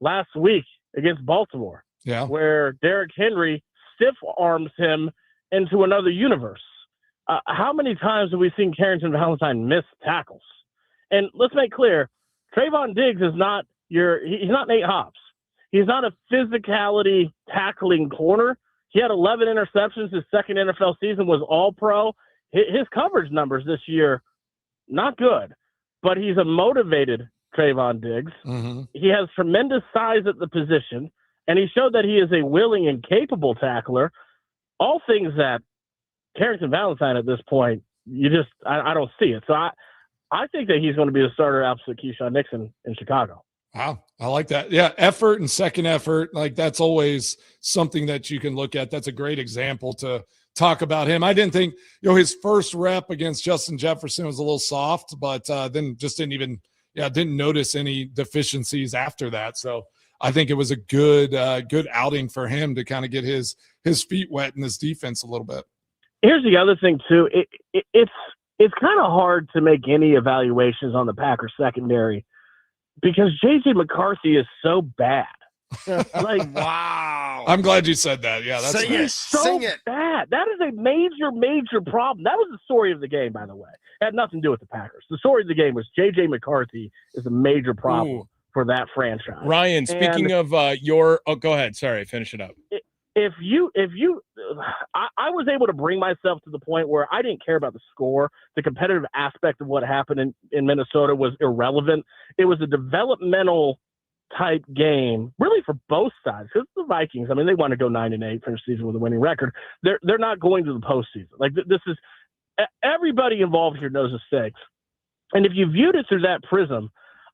Speaker 13: last week against Baltimore, where Derrick Henry stiff arms him into another universe. How many times have we seen Carrington Valentine miss tackles? And let's make clear, Trayvon Diggs is not he's not Nate Hobbs. He's not a physicality tackling corner. He had 11 interceptions. His second NFL season was all pro. His coverage numbers this year, not good, but he's a motivated Trayvon Diggs. Mm-hmm. He has tremendous size at the position, and he showed that he is a willing and capable tackler. All things that Carrington Valentine at this point, I don't see it. So I think that he's going to be the starter opposite Keyshawn Nixon in Chicago.
Speaker 4: Wow. I like that. Yeah. Effort and second effort. Like that's always something that you can look at. That's a great example to talk about him. I didn't think, his first rep against Justin Jefferson was a little soft, but then just didn't notice any deficiencies after that. So I think it was a good outing for him to kind of get his feet wet in this defense a little bit.
Speaker 13: Here's the other thing too. it's kind of hard to make any evaluations on the Packers secondary because J.J. McCarthy is so bad. Like,
Speaker 3: wow.
Speaker 4: I'm glad you said that. Yeah, that's
Speaker 3: Sing it.
Speaker 13: so
Speaker 3: Sing it.
Speaker 13: bad. That is a major problem. That was the story of the game, by the way. It had nothing to do with the Packers. The story of the game was J.J. McCarthy is a major problem for that franchise.
Speaker 5: Ryan, speaking of go ahead. Sorry, finish it up.
Speaker 13: I was able to bring myself to the point where I didn't care about the score. The competitive aspect of what happened in Minnesota was irrelevant. It was a developmental type game, really, for both sides. Because the Vikings, I mean, they want to go 9-8, finish the season with a winning record. They're not going to the postseason. Like, this is everybody involved here knows the stakes. And if you viewed it through that prism,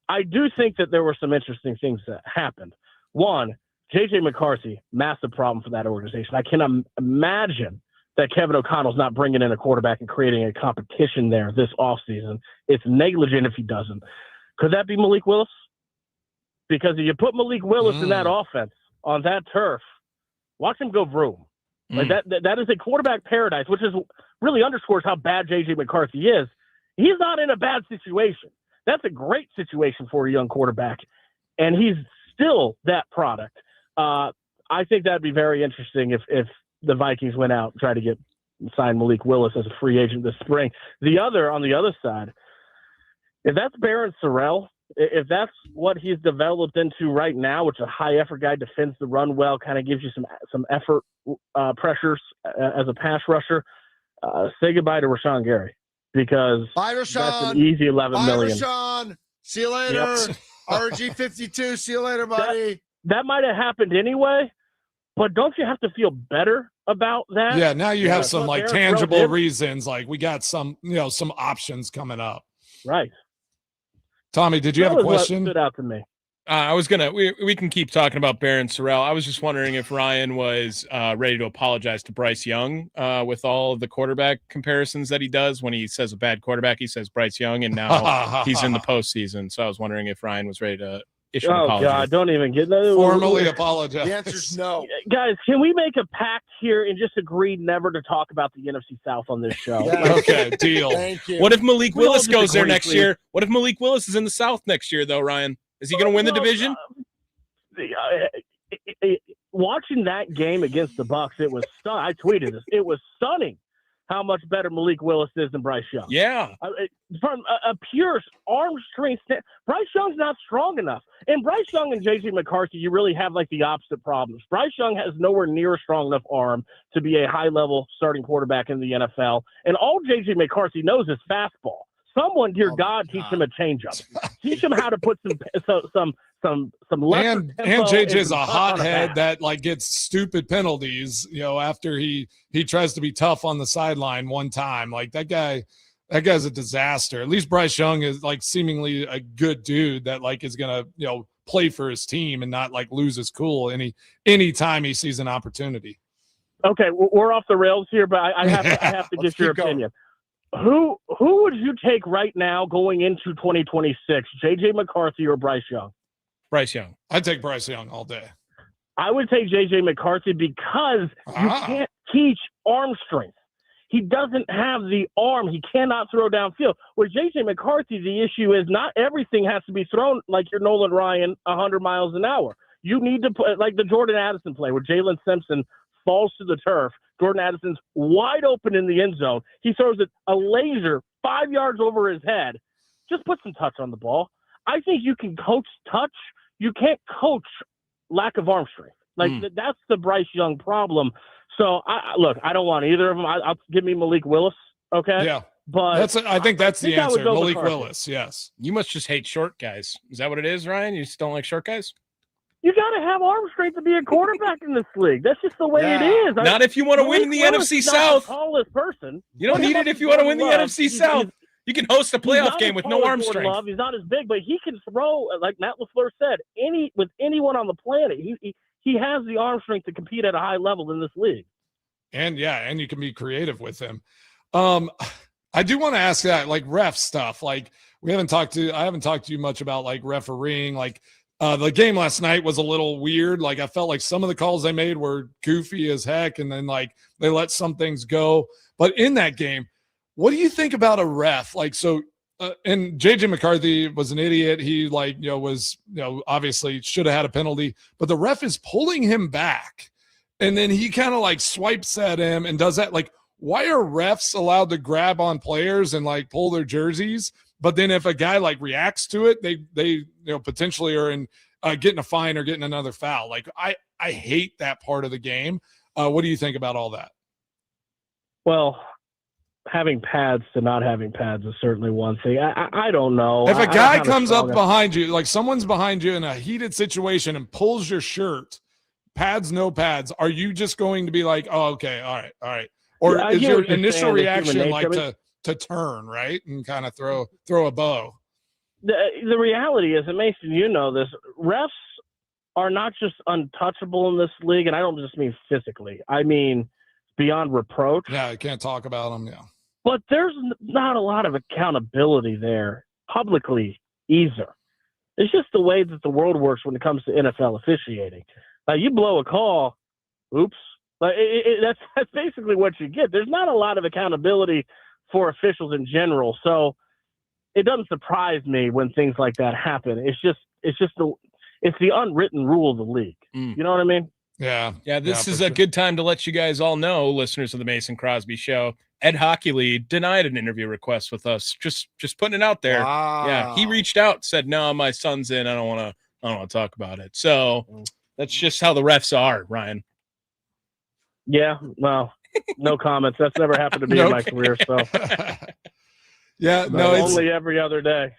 Speaker 13: I do think that there were some interesting things that happened. One, J.J. McCarthy, massive problem for that organization. I cannot imagine that Kevin O'Connell's not bringing in a quarterback and creating a competition there this offseason. It's negligent if he doesn't. Could that be Malik Willis? Because if you put Malik Willis in that offense on that turf, watch him go vroom. Like that is a quarterback paradise, which is really underscores how bad J.J. McCarthy is. He's not in a bad situation. That's a great situation for a young quarterback, and he's still that product. I think that'd be very interesting if the Vikings went out and tried to sign Malik Willis as a free agent this spring. On the other side, if that's Barron Sorrell, if that's what he's developed into right now, which is a high effort guy, defends the run well, kind of gives you some effort pressures as a pass rusher, say goodbye to Rashawn Gary, because
Speaker 3: bye, Rashawn.
Speaker 13: That's an easy $11 million.
Speaker 3: Rashawn. See you later. Yep. RG52. See you later, buddy.
Speaker 13: That might have happened anyway, but don't you have to feel better about that?
Speaker 4: Yeah, now you have some like tangible reasons. Like we got some options coming up.
Speaker 13: Right.
Speaker 4: Tommy, did you have a question?
Speaker 13: Stood out to me.
Speaker 5: I was gonna. We can keep talking about Barron Sorrell. I was just wondering if Ryan was ready to apologize to Bryce Young with all of the quarterback comparisons that he does. When he says a bad quarterback, he says Bryce Young, and now he's in the postseason. So I was wondering if Ryan was ready to issue an apology. Oh
Speaker 13: God, don't even get that.
Speaker 4: Formally apologize.
Speaker 3: The answer's no.
Speaker 13: Guys, can we make a pact here and just agree never to talk about the NFC South on this show?
Speaker 4: Okay, deal.
Speaker 3: Thank you.
Speaker 5: What if Malik Willis goes there next year? What if Malik Willis is in the South next year, though, Ryan? Is he going to win the division?
Speaker 13: Watching that game against the Bucs, it was I tweeted this. It was stunning how much better Malik Willis is than Bryce Young.
Speaker 5: Yeah.
Speaker 13: From a pure arm strength, Bryce Young's not strong enough. And Bryce Young and J.J. McCarthy, you really have like the opposite problems. Bryce Young has nowhere near a strong enough arm to be a high-level starting quarterback in the NFL. And all J.J. McCarthy knows is fastball. Someone, dear God, teach him a changeup. Teach him how to put some lesser tempo
Speaker 4: and JJ's a hothead that like gets stupid penalties, after he tries to be tough on the sideline one time. Like that guy's a disaster. At least Bryce Young is like seemingly a good dude that like is gonna, play for his team and not like lose his cool any time he sees an opportunity.
Speaker 13: Okay, we're off the rails here, but I have to get your opinion. Who would you take right now going into 2026, J.J. McCarthy or Bryce Young?
Speaker 5: Bryce Young.
Speaker 4: I'd take Bryce Young all day.
Speaker 13: I would take J.J. McCarthy because you can't teach arm strength. He doesn't have the arm. He cannot throw downfield. With J.J. McCarthy, the issue is not everything has to be thrown like you're Nolan Ryan 100 miles an hour. You need to put like the Jordan Addison play where Jalen Simpson falls to the turf. Jordan Addison's wide open in the end zone. He throws it a laser 5 yards over his head. Just put some touch on the ball. I think you can coach touch. You can't coach lack of arm strength. Like that's the Bryce Young problem. So I don't want either of them. I'll give me Malik Willis. Okay.
Speaker 4: Yeah.
Speaker 13: But
Speaker 4: I think that's the answer. Malik Willis. Yes.
Speaker 5: You must just hate short guys. Is that what it is, Ryan? You just don't like short guys?
Speaker 13: You got to have arm strength to be a quarterback in this league. That's just the way it is.
Speaker 5: Not if you want to win in the NFC South.
Speaker 13: Tallest person.
Speaker 5: You don't need it if you want to win the NFC South. You can host a playoff game with no arm strength.
Speaker 13: He's not as big, but he can throw, like Matt LaFleur said, with anyone on the planet. He has the arm strength to compete at a high level in this league.
Speaker 4: And you can be creative with him. I do want to ask that, like ref stuff. Like I haven't talked to you much about like refereeing. Like the game last night was a little weird. Like I felt like some of the calls they made were goofy as heck, and then like they let some things go. But in that game, What do you think about a ref? Like, so, and JJ McCarthy was an idiot. He was, obviously should have had a penalty, but the ref is pulling him back. And then he kind of like swipes at him and does that. Like, why are refs allowed to grab on players and like pull their jerseys? But then if a guy like reacts to it, they potentially are in getting a fine or getting another foul. Like, I hate that part of the game. What do you think about all that?
Speaker 13: Well, having pads to not having pads is certainly one thing. I don't know.
Speaker 4: If a guy comes up behind you, like someone's behind you in a heated situation and pulls your shirt, pads, no pads, are you just going to be like, oh, okay, all right? Or is your initial reaction like to turn, right, and kind of throw a bow?
Speaker 13: The reality is, and Mason, you know this, refs are not just untouchable in this league, and I don't just mean physically. I mean beyond reproach.
Speaker 4: Yeah, you can't talk about them, yeah.
Speaker 13: But there's not a lot of accountability there publicly either. It's just the way that the world works when it comes to NFL officiating. You blow a call, oops. That's basically what you get. There's not a lot of accountability for officials in general, so it doesn't surprise me when things like that happen. It's the unwritten rule of the league. You know what I mean?
Speaker 4: Yeah.
Speaker 5: This is a good time to let you guys all know, listeners of the Mason Crosby Show. Ed Hockley denied an interview request with us. Just putting it out there.
Speaker 4: Wow.
Speaker 5: Yeah, he reached out, said, "No, my son's in. I don't want to talk about it." So that's just how the refs are, Ryan.
Speaker 13: Yeah, well, no comments. That's never happened to me in my career. So
Speaker 4: yeah, no,
Speaker 13: it's only every other day.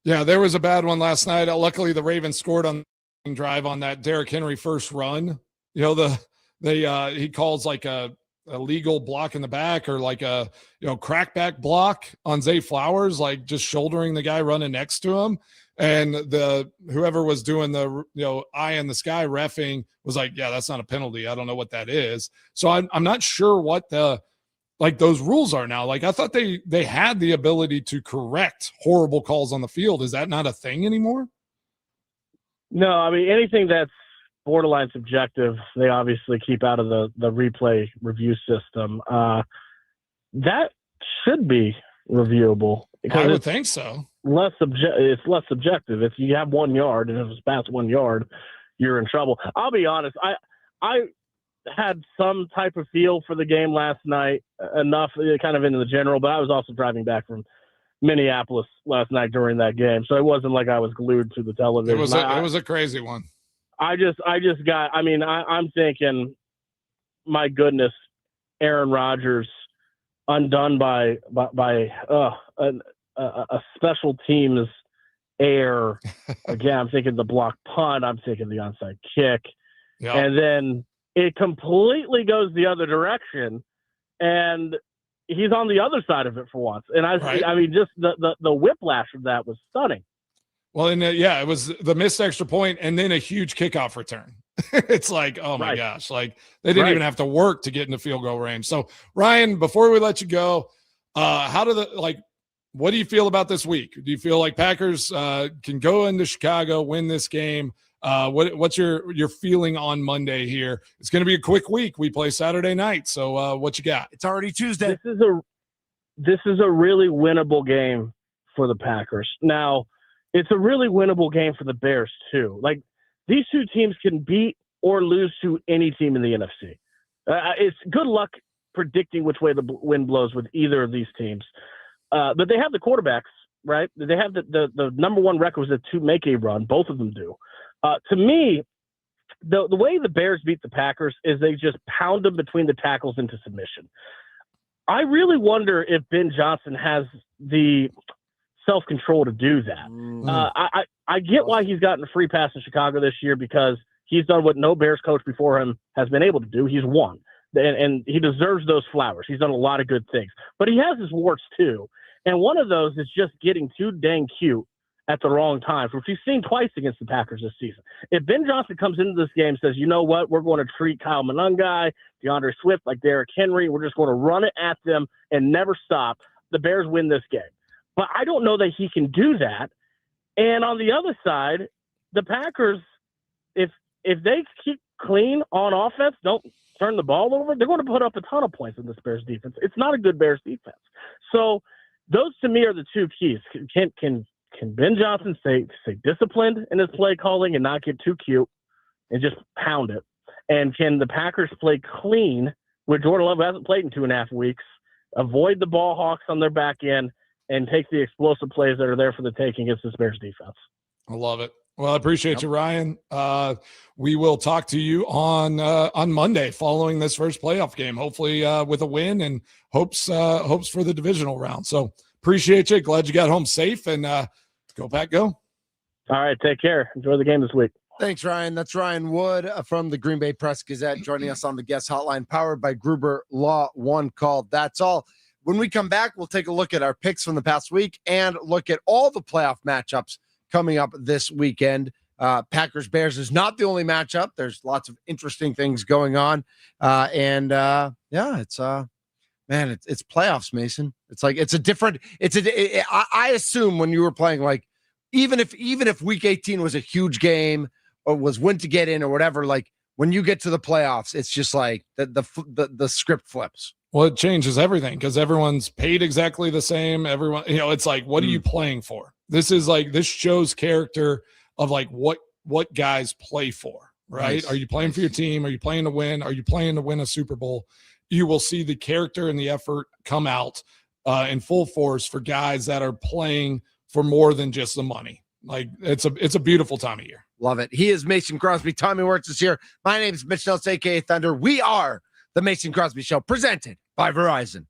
Speaker 4: Yeah, there was a bad one last night. Luckily, the Ravens scored on the drive on that Derrick Henry first run. He calls like a legal block in the back or like a crackback block on Zay Flowers, like just shouldering the guy running next to him. And whoever was doing the eye in the sky reffing was like, yeah, that's not a penalty. I don't know what that is. So I'm not sure what those rules are now. Like I thought they had the ability to correct horrible calls on the field. Is that not a thing anymore?
Speaker 13: No, I mean anything that's borderline subjective, they obviously keep out of the replay review system. That should be reviewable.
Speaker 4: I would think so.
Speaker 13: It's less subjective. If you have 1 yard and if it's past 1 yard, you're in trouble. I'll be honest. I had some type of feel for the game last night, enough kind of into the general, but I was also driving back from Minneapolis last night during that game, so it wasn't like I was glued to the television.
Speaker 4: It was a crazy one.
Speaker 13: I'm thinking, my goodness, Aaron Rodgers undone by a special teams error. Again, I'm thinking the block punt. I'm thinking the onside kick.
Speaker 4: Yep.
Speaker 13: And then it completely goes the other direction, and he's on the other side of it for once. And I mean, just the whiplash of that was stunning.
Speaker 4: Well, and it was the missed extra point and then a huge kickoff return. It's like, oh my gosh, like they didn't even have to work to get into field goal range. So Ryan, before we let you go, what do you feel about this week? Do you feel like Packers can go into Chicago, win this game? What's your feeling on Monday here? It's going to be a quick week. We play Saturday night. So what you got?
Speaker 3: It's already Tuesday.
Speaker 13: This is a really winnable game for the Packers. Now, it's a really winnable game for the Bears too. Like these two teams can beat or lose to any team in the NFC. It's good luck predicting which way the wind blows with either of these teams. But they have the quarterbacks, right? They have the number one requisite to make a run. Both of them do. To me, the way the Bears beat the Packers is they just pound them between the tackles into submission. I really wonder if Ben Johnson has the self-control to do that. I get why he's gotten a free pass in Chicago this year because he's done what no Bears coach before him has been able to do. He's won. And he deserves those flowers. He's done a lot of good things. But he has his warts too. And one of those is just getting too dang cute at the wrong times, which we've seen twice against the Packers this season. If Ben Johnson comes into this game and says, you know what, we're going to treat Kyle Monangai, DeAndre Swift like Derrick Henry, we're just going to run it at them and never stop, the Bears win this game. But I don't know that he can do that. And on the other side, the Packers, if they keep clean on offense, don't turn the ball over, they're going to put up a ton of points in this Bears defense. It's not a good Bears defense. So those to me are the two keys. Can Ben Johnson stay disciplined in his play calling and not get too cute and just pound it? And can the Packers play clean, where Jordan Love hasn't played in 2.5 weeks, avoid the ball hawks on their back end, and take the explosive plays that are there for the taking against this Bears defense?
Speaker 4: I love it. Well, I appreciate you, Ryan. We will talk to you on Monday following this first playoff game, hopefully with a win, and hopes for the divisional round. So appreciate you. Glad you got home safe, and go Pack, go.
Speaker 13: All right, take care. Enjoy the game this week.
Speaker 3: Thanks, Ryan. That's Ryan Wood from the Green Bay Press Gazette joining us on the guest hotline, powered by Gruber Law. One call. That's all. When we come back, we'll take a look at our picks from the past week and look at all the playoff matchups coming up this weekend. Packers-Bears is not the only matchup. There's lots of interesting things going on. It's playoffs, Mason. It's like, I assume when you were playing, like, even if week 18 was a huge game or was win to get in or whatever, like when you get to the playoffs, it's just like the script flips.
Speaker 4: Well, it changes everything because everyone's paid exactly the same. Everyone, it's like, what are you playing for? This shows character of like what guys play for, right? Nice. Are you playing for your team? Are you playing to win? Are you playing to win a Super Bowl? You will see the character and the effort come out in full force for guys that are playing for more than just the money. Like it's a beautiful time of year.
Speaker 3: Love it. He is Mason Crosby. Tommy Wirtz is here. My name is Mitch Nelson, aka Thunder. We are the Mason Crosby Show, presented by Verizon.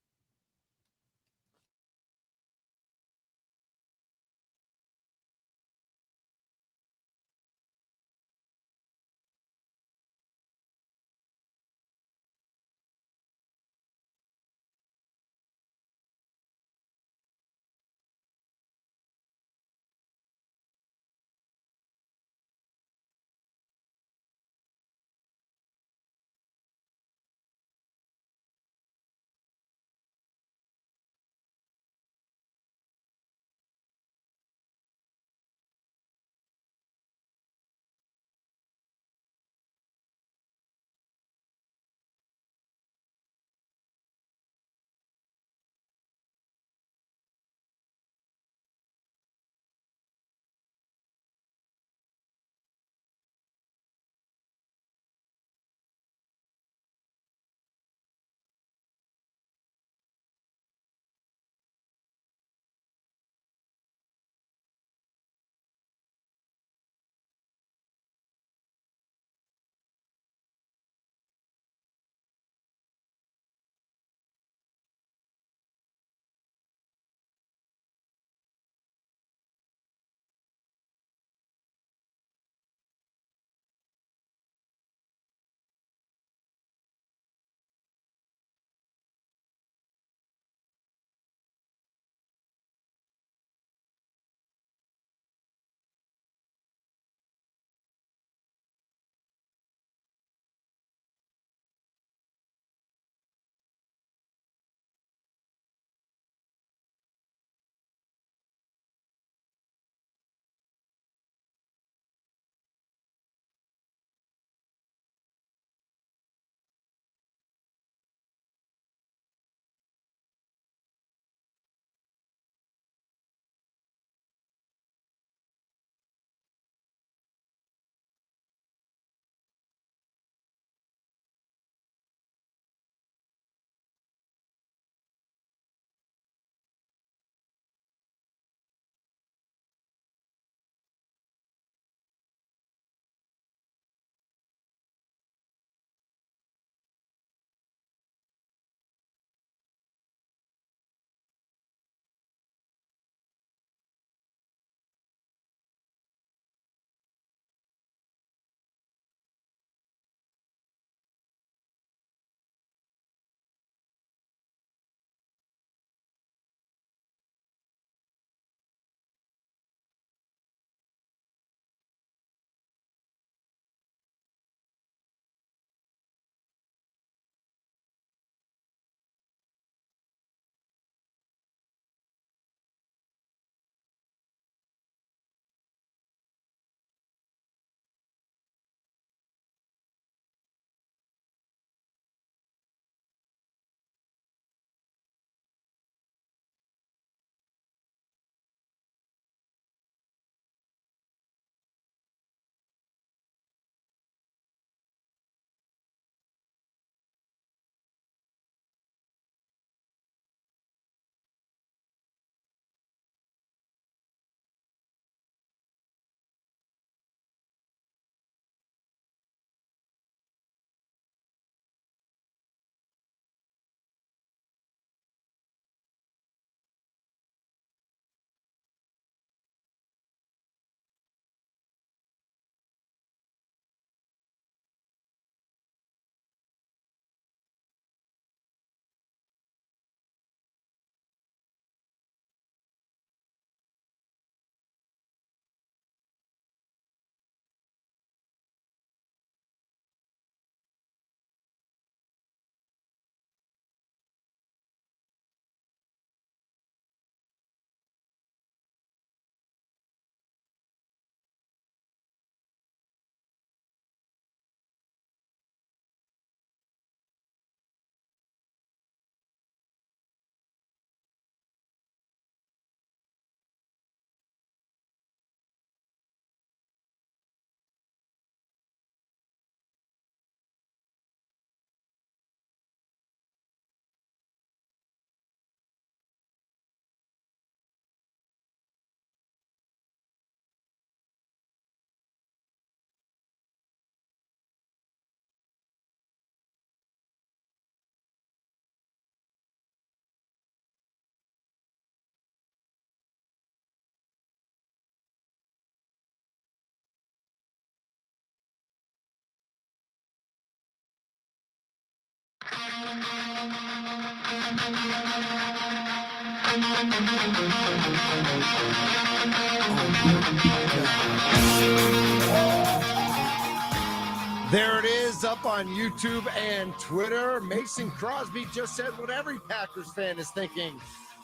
Speaker 3: There it is up on YouTube and Twitter. Mason Crosby just said what every Packers fan is thinking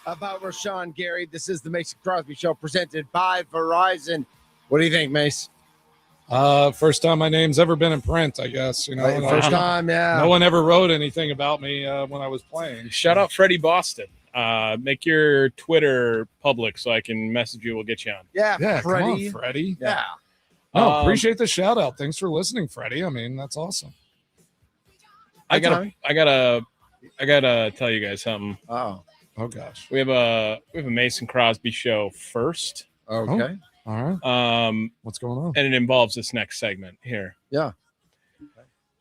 Speaker 3: about Rashawn Gary. This is the Mason Crosby Show presented by Verizon. What do you think, Mace?
Speaker 4: First time my name's ever been in print, I guess.
Speaker 3: First time, yeah.
Speaker 4: No one ever wrote anything about me when I was playing.
Speaker 5: Shout out Freddie Boston. Make your Twitter public so I can message you. We'll get you on.
Speaker 3: Yeah,
Speaker 4: Come on, Freddie.
Speaker 3: Yeah.
Speaker 4: No, appreciate the shout out. Thanks for listening, Freddie. I mean, that's awesome.
Speaker 5: I gotta tell you guys something.
Speaker 3: Oh
Speaker 4: gosh.
Speaker 5: We have a Mason Crosby show first.
Speaker 3: Okay.
Speaker 4: All right. What's going on?
Speaker 5: And it involves this next segment here.
Speaker 3: Yeah.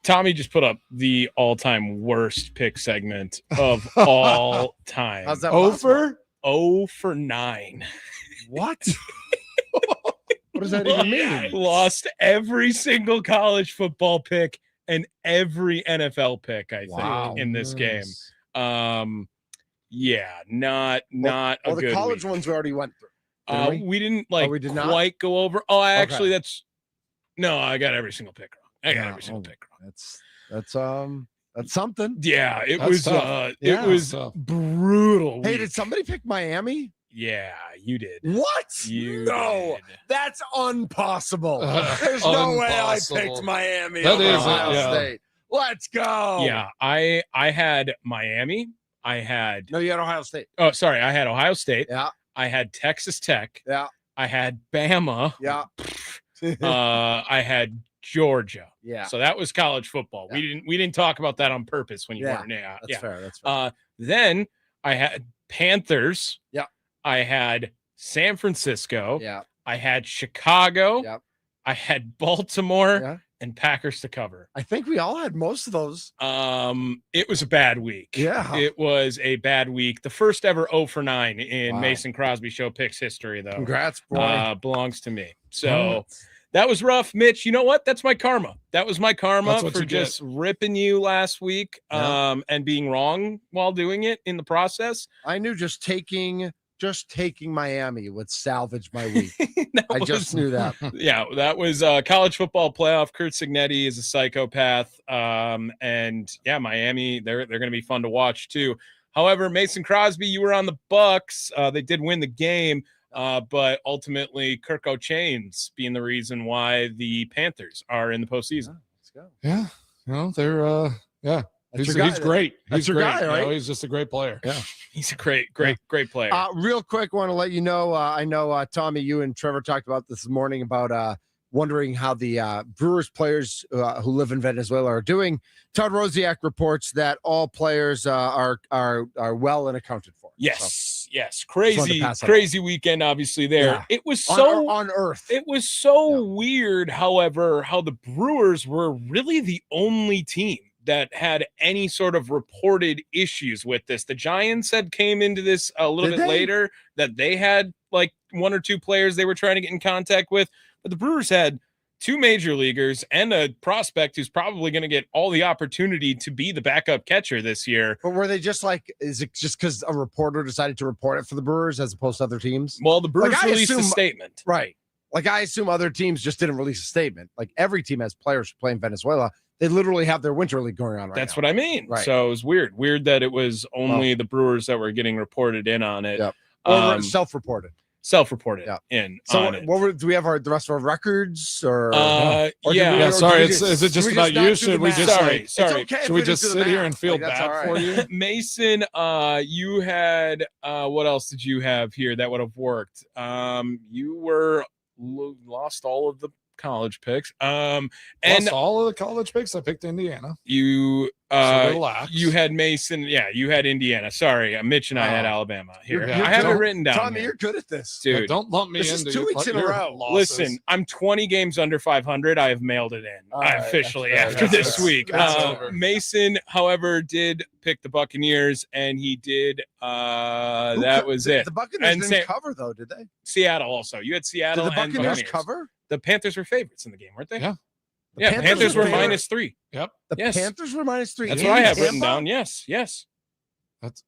Speaker 5: Tommy just put up the all-time worst pick segment of all time.
Speaker 3: How's that?
Speaker 4: Over?
Speaker 5: 0 for 9.
Speaker 3: What? What does that even mean?
Speaker 5: Lost every single college football pick and every NFL pick, I think, in this game. Yeah, not a
Speaker 3: the
Speaker 5: good
Speaker 3: college
Speaker 5: week.
Speaker 3: ones we already went through.
Speaker 5: We didn't
Speaker 3: we did not?
Speaker 5: quite go over. Oh, I actually I got every single pick wrong. I got every single pick wrong.
Speaker 3: That's something.
Speaker 5: Yeah, it
Speaker 4: That's
Speaker 5: was
Speaker 4: tough.
Speaker 5: it was
Speaker 4: tough.
Speaker 5: brutal.
Speaker 3: Hey,
Speaker 5: week.
Speaker 3: did somebody pick Miami?
Speaker 5: Yeah, you did.
Speaker 3: What?
Speaker 5: You
Speaker 3: no,
Speaker 5: did.
Speaker 3: that's impossible. There's no way I
Speaker 4: Impossible.
Speaker 3: picked Miami.
Speaker 4: That
Speaker 3: over
Speaker 4: is it,
Speaker 3: Ohio
Speaker 4: yeah.
Speaker 3: State. Let's go.
Speaker 5: Yeah, I had Miami. I had
Speaker 3: No, you had Ohio State.
Speaker 5: I had Ohio State.
Speaker 3: Yeah.
Speaker 5: I had Texas Tech.
Speaker 3: Yeah.
Speaker 5: I had Bama.
Speaker 3: Yeah.
Speaker 5: I had Georgia.
Speaker 3: Yeah.
Speaker 5: So that was college football.
Speaker 3: Yeah.
Speaker 5: We didn't talk about that on purpose when you
Speaker 3: Yeah.
Speaker 5: weren't. Yeah.
Speaker 3: That's fair. That's fair.
Speaker 5: Then I had Panthers.
Speaker 3: Yeah.
Speaker 5: I had San Francisco.
Speaker 3: Yeah.
Speaker 5: I had Chicago.
Speaker 3: Yep.
Speaker 5: I had Baltimore
Speaker 3: Yeah.
Speaker 5: and Packers to cover.
Speaker 3: I think we all had most of those.
Speaker 5: It was a bad week.
Speaker 3: Yeah.
Speaker 5: It was a bad week. The first ever 0 for 9 in
Speaker 3: Wow.
Speaker 5: Mason Crosby Show picks history, though.
Speaker 3: Congrats, boy.
Speaker 5: Belongs to me. So that was rough, Mitch. You know what? That's my karma. That was my karma
Speaker 4: That's what
Speaker 5: for
Speaker 4: you get.
Speaker 5: just ripping you last week,
Speaker 3: Yeah.
Speaker 5: and being wrong while doing it in the process.
Speaker 3: I knew just taking Miami would salvage my week. I just knew that.
Speaker 5: Yeah, that was college football playoff. Kurt Signetti is a psychopath. And yeah, Miami, they're going to be fun to watch too. However, Mason Crosby, you were on the Bucks. They did win the game, but ultimately Kirk O'Chains being the reason why the Panthers are in the postseason.
Speaker 3: Let's go.
Speaker 4: Yeah. They're
Speaker 3: That's
Speaker 4: He's
Speaker 3: your guy.
Speaker 4: great.
Speaker 3: That's
Speaker 4: He's
Speaker 3: your
Speaker 4: great.
Speaker 3: guy, right?
Speaker 4: He's just a great player.
Speaker 3: Yeah.
Speaker 5: He's a great player.
Speaker 3: Real quick, want to let you know, I know, Tommy, you and Trevor talked about this morning about wondering how the Brewers players who live in Venezuela are doing. Todd Rosiak reports that all players are well and accounted for.
Speaker 5: Yes.
Speaker 3: wanted to pass that
Speaker 5: Crazy weekend, obviously there.
Speaker 3: Yeah.
Speaker 5: It was so
Speaker 3: on Earth.
Speaker 5: It was so weird, however, how the Brewers were really the only team that had any sort of reported issues with this. The Giants came into this a little bit later, that they had like one or two players they were trying to get in contact with, but the Brewers had two major leaguers and a prospect who's probably going to get all the opportunity to be the backup catcher this year.
Speaker 3: But were they just like, is it just because a reporter decided to report it for the Brewers as opposed to other teams?
Speaker 5: Well, the Brewers
Speaker 3: Like, I
Speaker 5: released a
Speaker 3: assume-
Speaker 5: statement.
Speaker 3: Right. Like, I assume other teams just didn't release a statement. Like, every team has players playing Venezuela. They literally have their winter league going on right
Speaker 5: That's
Speaker 3: now.
Speaker 5: what I mean.
Speaker 3: Right.
Speaker 5: So it was weird. Weird that it was only the Brewers that were getting reported in on it.
Speaker 3: Yep. Or self-reported.
Speaker 5: Self-reported in
Speaker 3: So
Speaker 5: on it.
Speaker 3: do we have the rest of our records or?
Speaker 5: Yeah.
Speaker 4: Yeah, sorry. Is it just about you? Should we just
Speaker 5: sorry?
Speaker 4: should we just sit here and feel bad for you?
Speaker 5: Mason, you had what else did you have here that would have worked? You were lost all of the college picks. And
Speaker 4: Lost all of the college picks. I picked Indiana.
Speaker 5: You
Speaker 4: So relax.
Speaker 5: you had Mason. Yeah, you had Indiana. Sorry, Mitch and I had Alabama here.
Speaker 3: You're
Speaker 5: I have it
Speaker 3: good.
Speaker 5: written down.
Speaker 3: Tommy,
Speaker 5: here.
Speaker 3: you're good at this.
Speaker 5: Dude,
Speaker 4: Yeah, don't lump me
Speaker 3: This is
Speaker 4: into
Speaker 3: 2 weeks in a
Speaker 4: your
Speaker 3: row.
Speaker 4: losses.
Speaker 5: Listen, I'm 20 games under 500. I have mailed it in
Speaker 3: All right,
Speaker 5: officially
Speaker 3: that's fair.
Speaker 5: after this week.
Speaker 3: That's
Speaker 4: over.
Speaker 5: Mason, however, did pick the Buccaneers, and he did. That was it.
Speaker 3: The Buccaneers
Speaker 5: And
Speaker 3: didn't cover, though, did they?
Speaker 5: Seattle also. You had Seattle
Speaker 3: Did the
Speaker 5: and
Speaker 3: Buccaneers
Speaker 5: Buccaneers.
Speaker 3: cover?
Speaker 5: The Panthers were favorites in the game, weren't they?
Speaker 4: Yeah.
Speaker 5: Yeah, Panthers were
Speaker 3: favorites.
Speaker 5: -3.
Speaker 4: Yep.
Speaker 3: The
Speaker 5: Yes.
Speaker 3: Panthers were -3.
Speaker 5: That's
Speaker 3: in
Speaker 5: what I have written
Speaker 3: Tampa?
Speaker 5: down. Yes.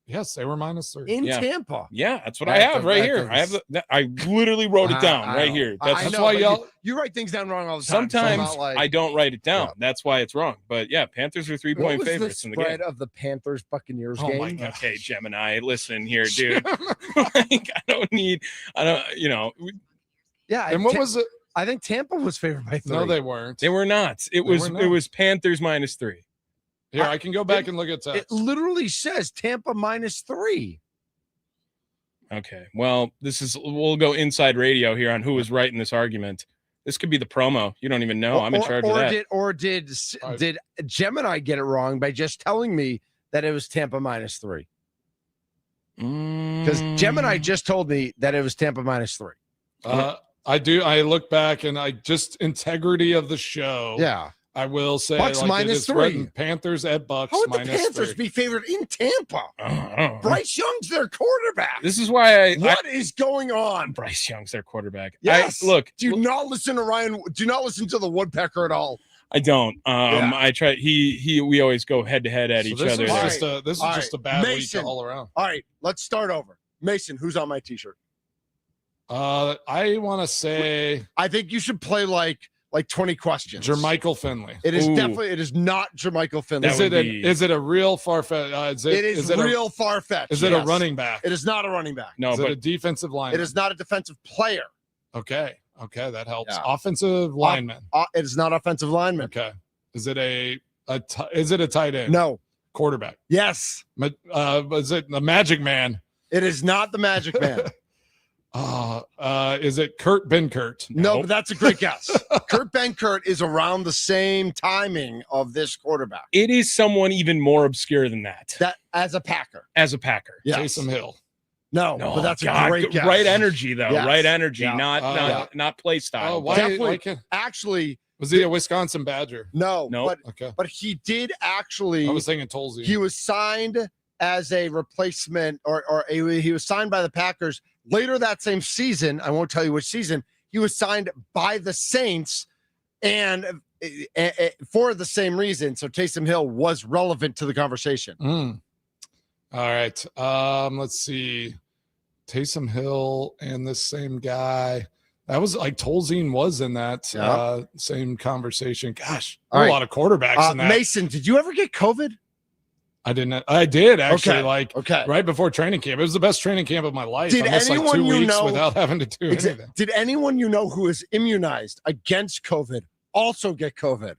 Speaker 4: Yes, they were -3
Speaker 3: in
Speaker 5: Yeah.
Speaker 3: Tampa.
Speaker 5: Yeah, that's what I have right here. I have I literally wrote it down right here. That's
Speaker 3: know,
Speaker 5: why
Speaker 3: but you write things down wrong all the time. so I'm
Speaker 5: sometimes
Speaker 3: not like,
Speaker 5: I don't write it down.
Speaker 3: Yeah.
Speaker 5: That's why it's wrong. But yeah, Panthers are
Speaker 3: What
Speaker 5: 3-point
Speaker 3: was
Speaker 5: favorites
Speaker 3: the
Speaker 5: in the game.
Speaker 3: spread of the Panthers Buccaneers
Speaker 4: Oh my
Speaker 3: game?
Speaker 4: God.
Speaker 5: Okay, Gemini, listen here, dude. Like, I don't, you know,
Speaker 3: Yeah,
Speaker 4: And what was it?
Speaker 3: I think Tampa was favored by 3.
Speaker 4: No, they weren't.
Speaker 5: they were not. It
Speaker 4: They
Speaker 5: was
Speaker 4: were
Speaker 5: it
Speaker 4: not.
Speaker 5: was Panthers -3.
Speaker 4: Here, I can go back and look at
Speaker 3: It
Speaker 4: text.
Speaker 3: literally says Tampa -3.
Speaker 5: Okay. Well, we'll go inside radio here on who was right in this argument. This could be the promo. You don't even know. I'm in charge of that.
Speaker 3: Did Gemini get it wrong by just telling me that it was Tampa -3? Because Gemini just told me that it was Tampa -3.
Speaker 4: I do. I look back and I just integrity of the show.
Speaker 3: Yeah.
Speaker 4: I will say
Speaker 3: Bucks
Speaker 4: like, it is
Speaker 3: -3.
Speaker 4: written Panthers at Bucks
Speaker 3: How would the
Speaker 4: -3.
Speaker 3: Panthers be favored in Tampa? Bryce Young's their quarterback.
Speaker 5: This is why
Speaker 3: What is going on?
Speaker 5: Bryce Young's their quarterback.
Speaker 3: Yes.
Speaker 5: Look,
Speaker 3: Do not listen to Ryan. Do not listen to the Woodpecker at all.
Speaker 5: I don't.
Speaker 3: Yeah.
Speaker 5: I try. We always go head to head at
Speaker 4: So
Speaker 5: each
Speaker 4: this
Speaker 5: other.
Speaker 4: was
Speaker 5: there.
Speaker 4: just a this is
Speaker 3: All
Speaker 4: just a
Speaker 3: right.
Speaker 4: bad
Speaker 3: Mason.
Speaker 4: week all around.
Speaker 3: All right, let's start over. Mason, who's on my T-shirt?
Speaker 4: I want to say
Speaker 3: I think you should play like 20 questions.
Speaker 4: Jermichael Finley.
Speaker 3: It is
Speaker 5: Ooh.
Speaker 3: definitely. It is not Jermichael Finley.
Speaker 4: Is it a real far-fetched?
Speaker 3: It is real far-fetched.
Speaker 4: Is it a
Speaker 3: yes.
Speaker 4: running back?
Speaker 3: It is not a running back.
Speaker 5: No,
Speaker 4: Is it
Speaker 5: but
Speaker 4: a defensive lineman?
Speaker 3: It is not a defensive player.
Speaker 4: Okay, that helps.
Speaker 3: Yeah.
Speaker 4: Offensive lineman.
Speaker 3: It is not offensive lineman.
Speaker 4: Okay. Is it is it a tight end?
Speaker 3: No.
Speaker 4: Quarterback.
Speaker 3: Yes.
Speaker 4: Is it the Magic Man?
Speaker 3: It is not the Magic Man.
Speaker 4: Is it Kurt Benkert?
Speaker 3: No, but that's a great guess. Kurt Benkert is around the same timing of this quarterback.
Speaker 5: it is someone even more obscure than that.
Speaker 3: That as a Packer.
Speaker 5: As a Packer.
Speaker 3: Yes.
Speaker 4: Taysom Hill.
Speaker 3: No, but that's
Speaker 5: God,
Speaker 3: a great guess.
Speaker 5: right energy though.
Speaker 3: Yes.
Speaker 5: Right energy,
Speaker 3: Yeah.
Speaker 5: not play style.
Speaker 4: Oh, why?
Speaker 3: Definitely. Actually,
Speaker 4: Was he a Wisconsin Badger?
Speaker 3: no.
Speaker 5: Nope.
Speaker 3: But he did actually.
Speaker 4: I was thinking Tolzien.
Speaker 3: He was signed as a replacement, or he was signed by the Packers later that same season. I won't tell you which season. He was signed by the Saints, and for the same reason. So Taysom Hill was relevant to the conversation.
Speaker 4: All right. Let's see. Taysom Hill and this same guy. That was like Tolzien was in that same conversation. Gosh,
Speaker 3: All
Speaker 4: a
Speaker 3: right.
Speaker 4: lot of quarterbacks in that.
Speaker 3: Mason, did you ever get COVID?
Speaker 4: I didn't. I did actually.
Speaker 3: Okay.
Speaker 4: Right before training camp. It was the best training camp of my life.
Speaker 3: Did
Speaker 4: I missed like 2
Speaker 3: anyone you
Speaker 4: weeks
Speaker 3: know-
Speaker 4: without having to do anything.
Speaker 3: Did anyone you know who is immunized against COVID also get COVID?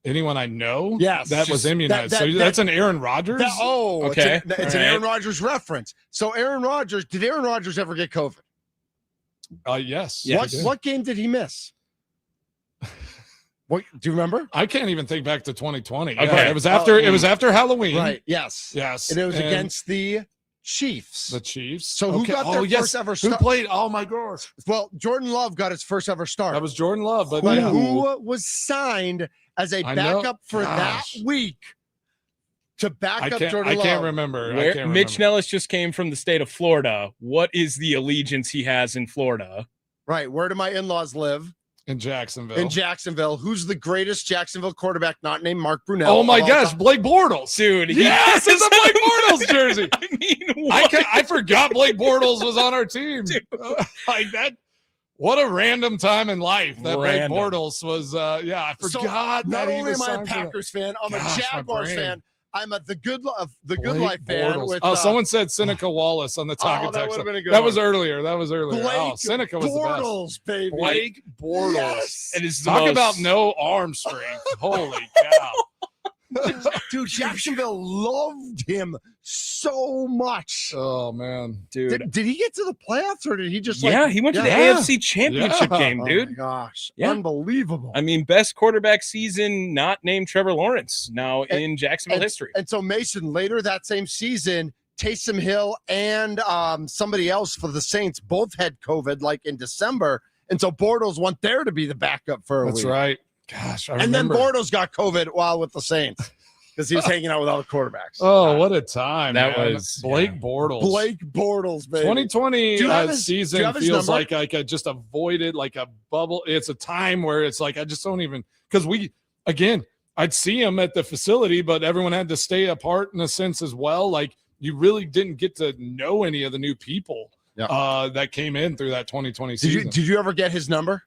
Speaker 4: Anyone I know?
Speaker 3: Yes.
Speaker 4: that was immunized. So that's an Aaron Rodgers.
Speaker 5: Okay.
Speaker 3: It's an Aaron Rodgers reference. So did Aaron Rodgers ever get COVID?
Speaker 4: Yes.
Speaker 3: What game did he miss? What do you remember?
Speaker 4: I can't even think back to 2020.
Speaker 5: Okay.
Speaker 4: Yeah, it was after Halloween.
Speaker 3: Right. Yes.
Speaker 4: Yes.
Speaker 3: And it was
Speaker 4: And
Speaker 3: against the Chiefs.
Speaker 4: the Chiefs.
Speaker 3: So who got their first ever
Speaker 4: Who
Speaker 3: start?
Speaker 4: played? Oh my gosh.
Speaker 3: Well, Jordan Love got his first ever start.
Speaker 4: That was Jordan Love, but
Speaker 3: who was signed as a
Speaker 4: I know.
Speaker 3: backup for
Speaker 4: Gosh.
Speaker 3: that week to back up Jordan
Speaker 4: I
Speaker 3: Love.
Speaker 4: can't remember.
Speaker 5: Mitch Nellis just came from the state of Florida. What is the allegiance he has in Florida?
Speaker 3: Right. Where do my in-laws live?
Speaker 4: In Jacksonville.
Speaker 3: In Jacksonville. Who's the greatest Jacksonville quarterback not named Mark Brunell?
Speaker 4: Oh my
Speaker 3: of all
Speaker 4: gosh,
Speaker 3: time?
Speaker 4: Blake Bortles.
Speaker 5: Dude,
Speaker 4: Yes, it's a Blake Bortles jersey.
Speaker 5: I mean, what?
Speaker 4: I forgot Blake Bortles was on our team. Like that. What a random time in life that
Speaker 5: Random.
Speaker 4: Blake Bortles was. I
Speaker 3: So,
Speaker 4: forgot.
Speaker 3: not
Speaker 4: that he
Speaker 3: only
Speaker 4: was
Speaker 3: am I a
Speaker 4: signed for that.
Speaker 3: Packers fan, I'm
Speaker 4: Gosh,
Speaker 3: a
Speaker 4: my
Speaker 3: Jaguars
Speaker 4: brain.
Speaker 3: fan. I'm a the good life
Speaker 4: Blake
Speaker 3: fan.
Speaker 4: Bortles.
Speaker 3: With
Speaker 4: Someone said Seneca Wallace on the talking
Speaker 3: that
Speaker 4: text.
Speaker 3: would've been a good
Speaker 4: That was
Speaker 3: one.
Speaker 4: earlier. Oh, Seneca was
Speaker 3: Bortles,
Speaker 4: the
Speaker 3: baby.
Speaker 4: best. Blake Bortles.
Speaker 3: Yes.
Speaker 5: It is the
Speaker 4: Talk
Speaker 5: most-
Speaker 4: about no arm strength. Holy cow.
Speaker 3: Dude, Jacksonville loved him so much.
Speaker 4: Oh man,
Speaker 5: dude.
Speaker 3: Did he get to the playoffs or did he just
Speaker 5: He went to the AFC Championship game,
Speaker 3: Oh
Speaker 5: dude.
Speaker 3: my gosh.
Speaker 5: Yeah.
Speaker 3: Unbelievable.
Speaker 5: I mean, best quarterback season not named Trevor Lawrence now in Jacksonville history.
Speaker 3: And so Mason, later that same season, Taysom Hill and somebody else for the Saints both had COVID like in December. And so Bortles went there to be the backup for a week.
Speaker 4: that's right. Gosh, I
Speaker 3: And then
Speaker 4: remember.
Speaker 3: Bortles got COVID while with the Saints because he was hanging out with all the quarterbacks.
Speaker 4: Oh, what a time!
Speaker 5: That
Speaker 4: man.
Speaker 5: was-
Speaker 4: Blake Bortles.
Speaker 3: Blake Bortles, baby.
Speaker 4: 2020
Speaker 3: Do you have his- do
Speaker 4: season
Speaker 3: you have his
Speaker 4: feels
Speaker 3: number?
Speaker 4: like I just avoided like a bubble. It's a time where it's like I just don't even because I'd see them at the facility, but everyone had to stay apart in a sense as well. Like you really didn't get to know any of the new people that came in through that 2020 season.
Speaker 3: Did you ever get his number?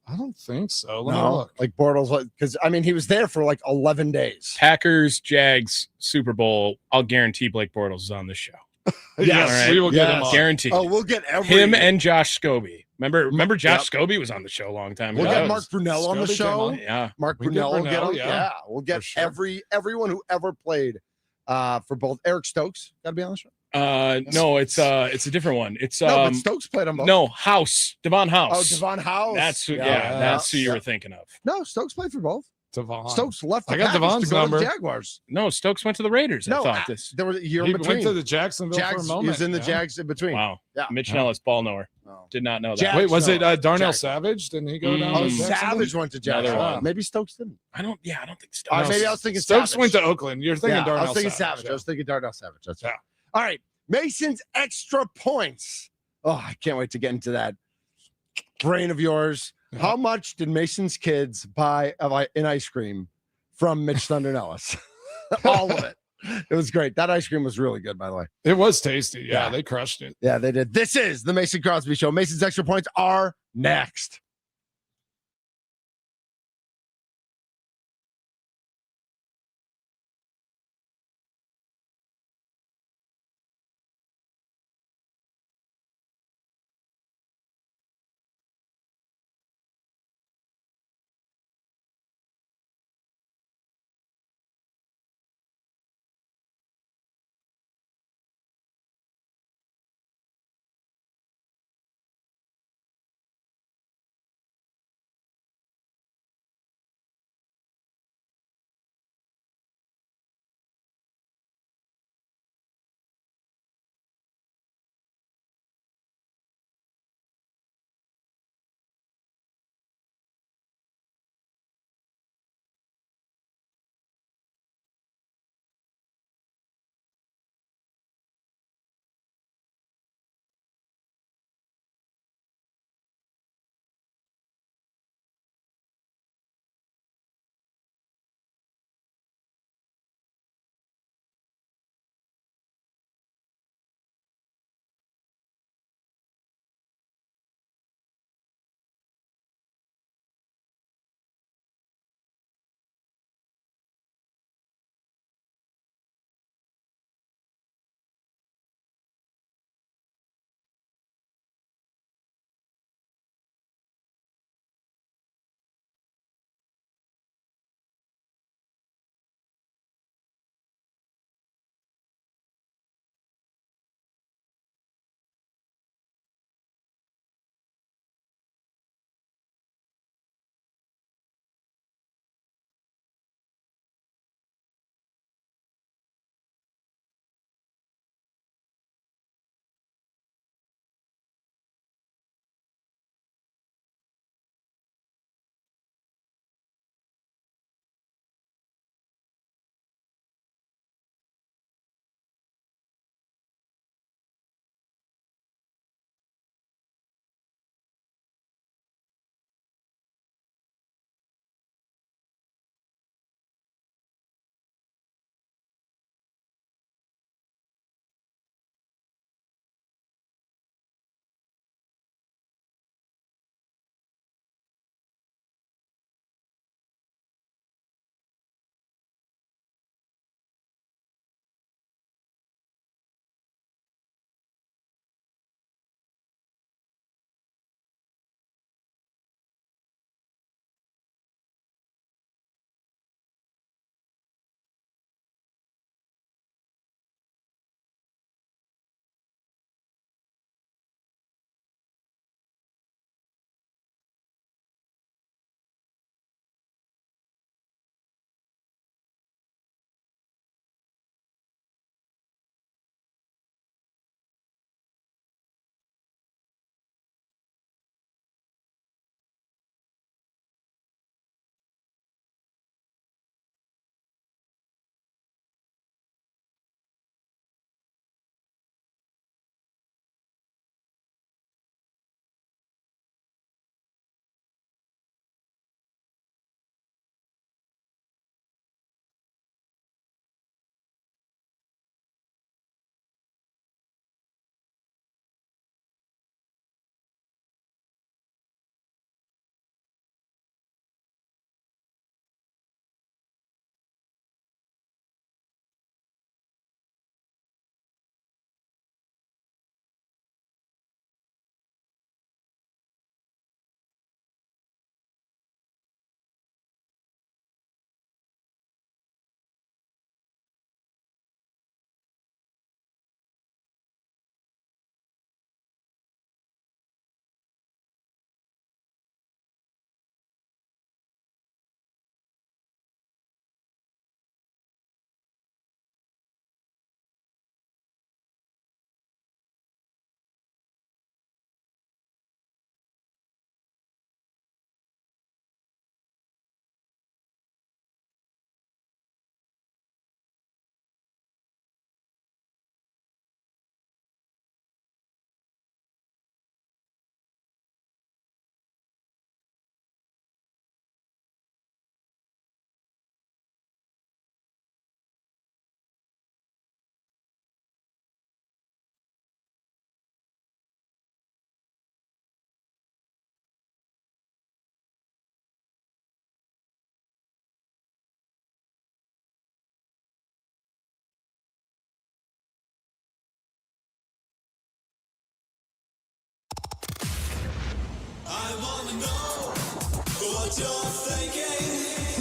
Speaker 4: I don't think so. Let me look.
Speaker 3: Like Bortles, because I mean he was there for like 11 days.
Speaker 5: Packers, Jags, Super Bowl. I'll guarantee Blake Bortles is on this show.
Speaker 4: Yes, we will get him on.
Speaker 5: Guaranteed.
Speaker 3: Oh, we'll get
Speaker 5: him and Josh Scobie. Remember Josh Scobie was on the show a long time ago.
Speaker 3: We'll get Mark Brunell on the show.
Speaker 5: Yeah,
Speaker 3: Mark Brunell will get on. Yeah, we'll get everyone who ever played for both. Eric Stokes got to be on the show.
Speaker 5: No, it's a different one. It's
Speaker 3: but Stokes played on both.
Speaker 5: No, Devon House.
Speaker 3: Oh, Devon House.
Speaker 5: That's who you were thinking of.
Speaker 3: No, Stokes played for both.
Speaker 4: Devon.
Speaker 3: Stokes left.
Speaker 4: I got Devon's number.
Speaker 3: To the Jaguars.
Speaker 5: No, Stokes went to the Raiders.
Speaker 3: No,
Speaker 5: I thought this.
Speaker 3: There was a year in
Speaker 4: He
Speaker 3: between.
Speaker 4: went to the Jacksonville for a moment.
Speaker 3: He was in the Jags in between.
Speaker 5: Wow.
Speaker 3: Yeah.
Speaker 5: Mitch Nellis, ball knower. Did not know that.
Speaker 3: Jags,
Speaker 4: Wait, was it Darnell
Speaker 3: Jags.
Speaker 4: Savage? Didn't he go down?
Speaker 3: Oh,
Speaker 4: to
Speaker 3: Savage went to Jacksonville.
Speaker 5: Another one.
Speaker 3: Maybe Stokes didn't.
Speaker 5: I don't think Stokes.
Speaker 3: Maybe I was thinking
Speaker 4: Stokes
Speaker 3: Savage.
Speaker 4: went to Oakland. You're thinking Darnell
Speaker 3: I was thinking
Speaker 4: Savage.
Speaker 3: Savage. I was thinking Darnell Savage. That's right. All right. Mason's extra points. Oh, I can't wait to get into that brain of yours. How much did Mason's kids buy in ice cream from Mitch Thunder Nellis? All of it. It was great. That ice cream was really good, by the way.
Speaker 4: It was tasty. Yeah, they crushed it.
Speaker 3: Yeah, they did. This is the Mason Crosby Show. Mason's extra points are next.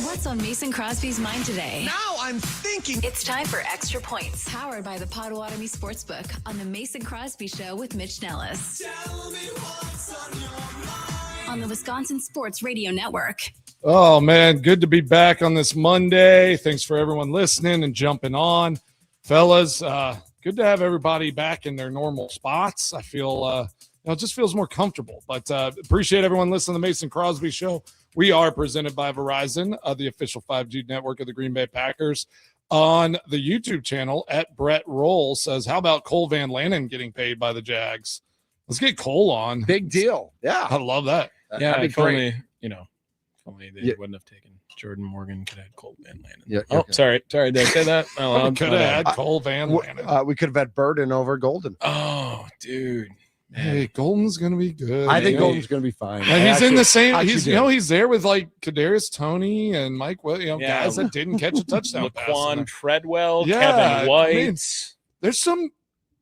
Speaker 1: What's on Mason Crosby's mind today?
Speaker 3: Now I'm thinking.
Speaker 1: It's time for Extra Points, powered by the Potawatomi Sportsbook on the Mason Crosby Show with Mitch Nellis.
Speaker 14: Tell me what's on your mind.
Speaker 1: On the Wisconsin Sports Radio Network.
Speaker 4: Oh, man, good to be back on this Monday. Thanks for everyone listening and jumping on. Fellas, good to have everybody back in their normal spots. I feel it just feels more comfortable. But appreciate everyone listening to the Mason Crosby Show. We are presented by Verizon, the official 5G network of the Green Bay Packers. On the YouTube channel, at Brett Roll says, how about Cole Van Lannon getting paid by the Jags? Let's get Cole on.
Speaker 3: Big deal. Yeah.
Speaker 4: I love that.
Speaker 5: Yeah,
Speaker 3: that'd be
Speaker 5: if
Speaker 3: great.
Speaker 5: only they wouldn't have taken Jordan Morgan, could have had Cole Van Lannon.
Speaker 3: Yeah,
Speaker 5: oh, sorry. Did I say that? Oh,
Speaker 4: could have had Cole Van Lannon.
Speaker 3: We could have had Burden over Golden.
Speaker 5: Oh, dude.
Speaker 4: Hey, Golden's gonna be good.
Speaker 3: I think Golden's gonna be fine.
Speaker 4: And he's in the same. He's there with like Kadarius Toney and Mike. Guys that didn't catch a touchdown.
Speaker 5: Laquan Treadwell,
Speaker 4: Yeah,
Speaker 5: Kevin White.
Speaker 4: I mean, there's some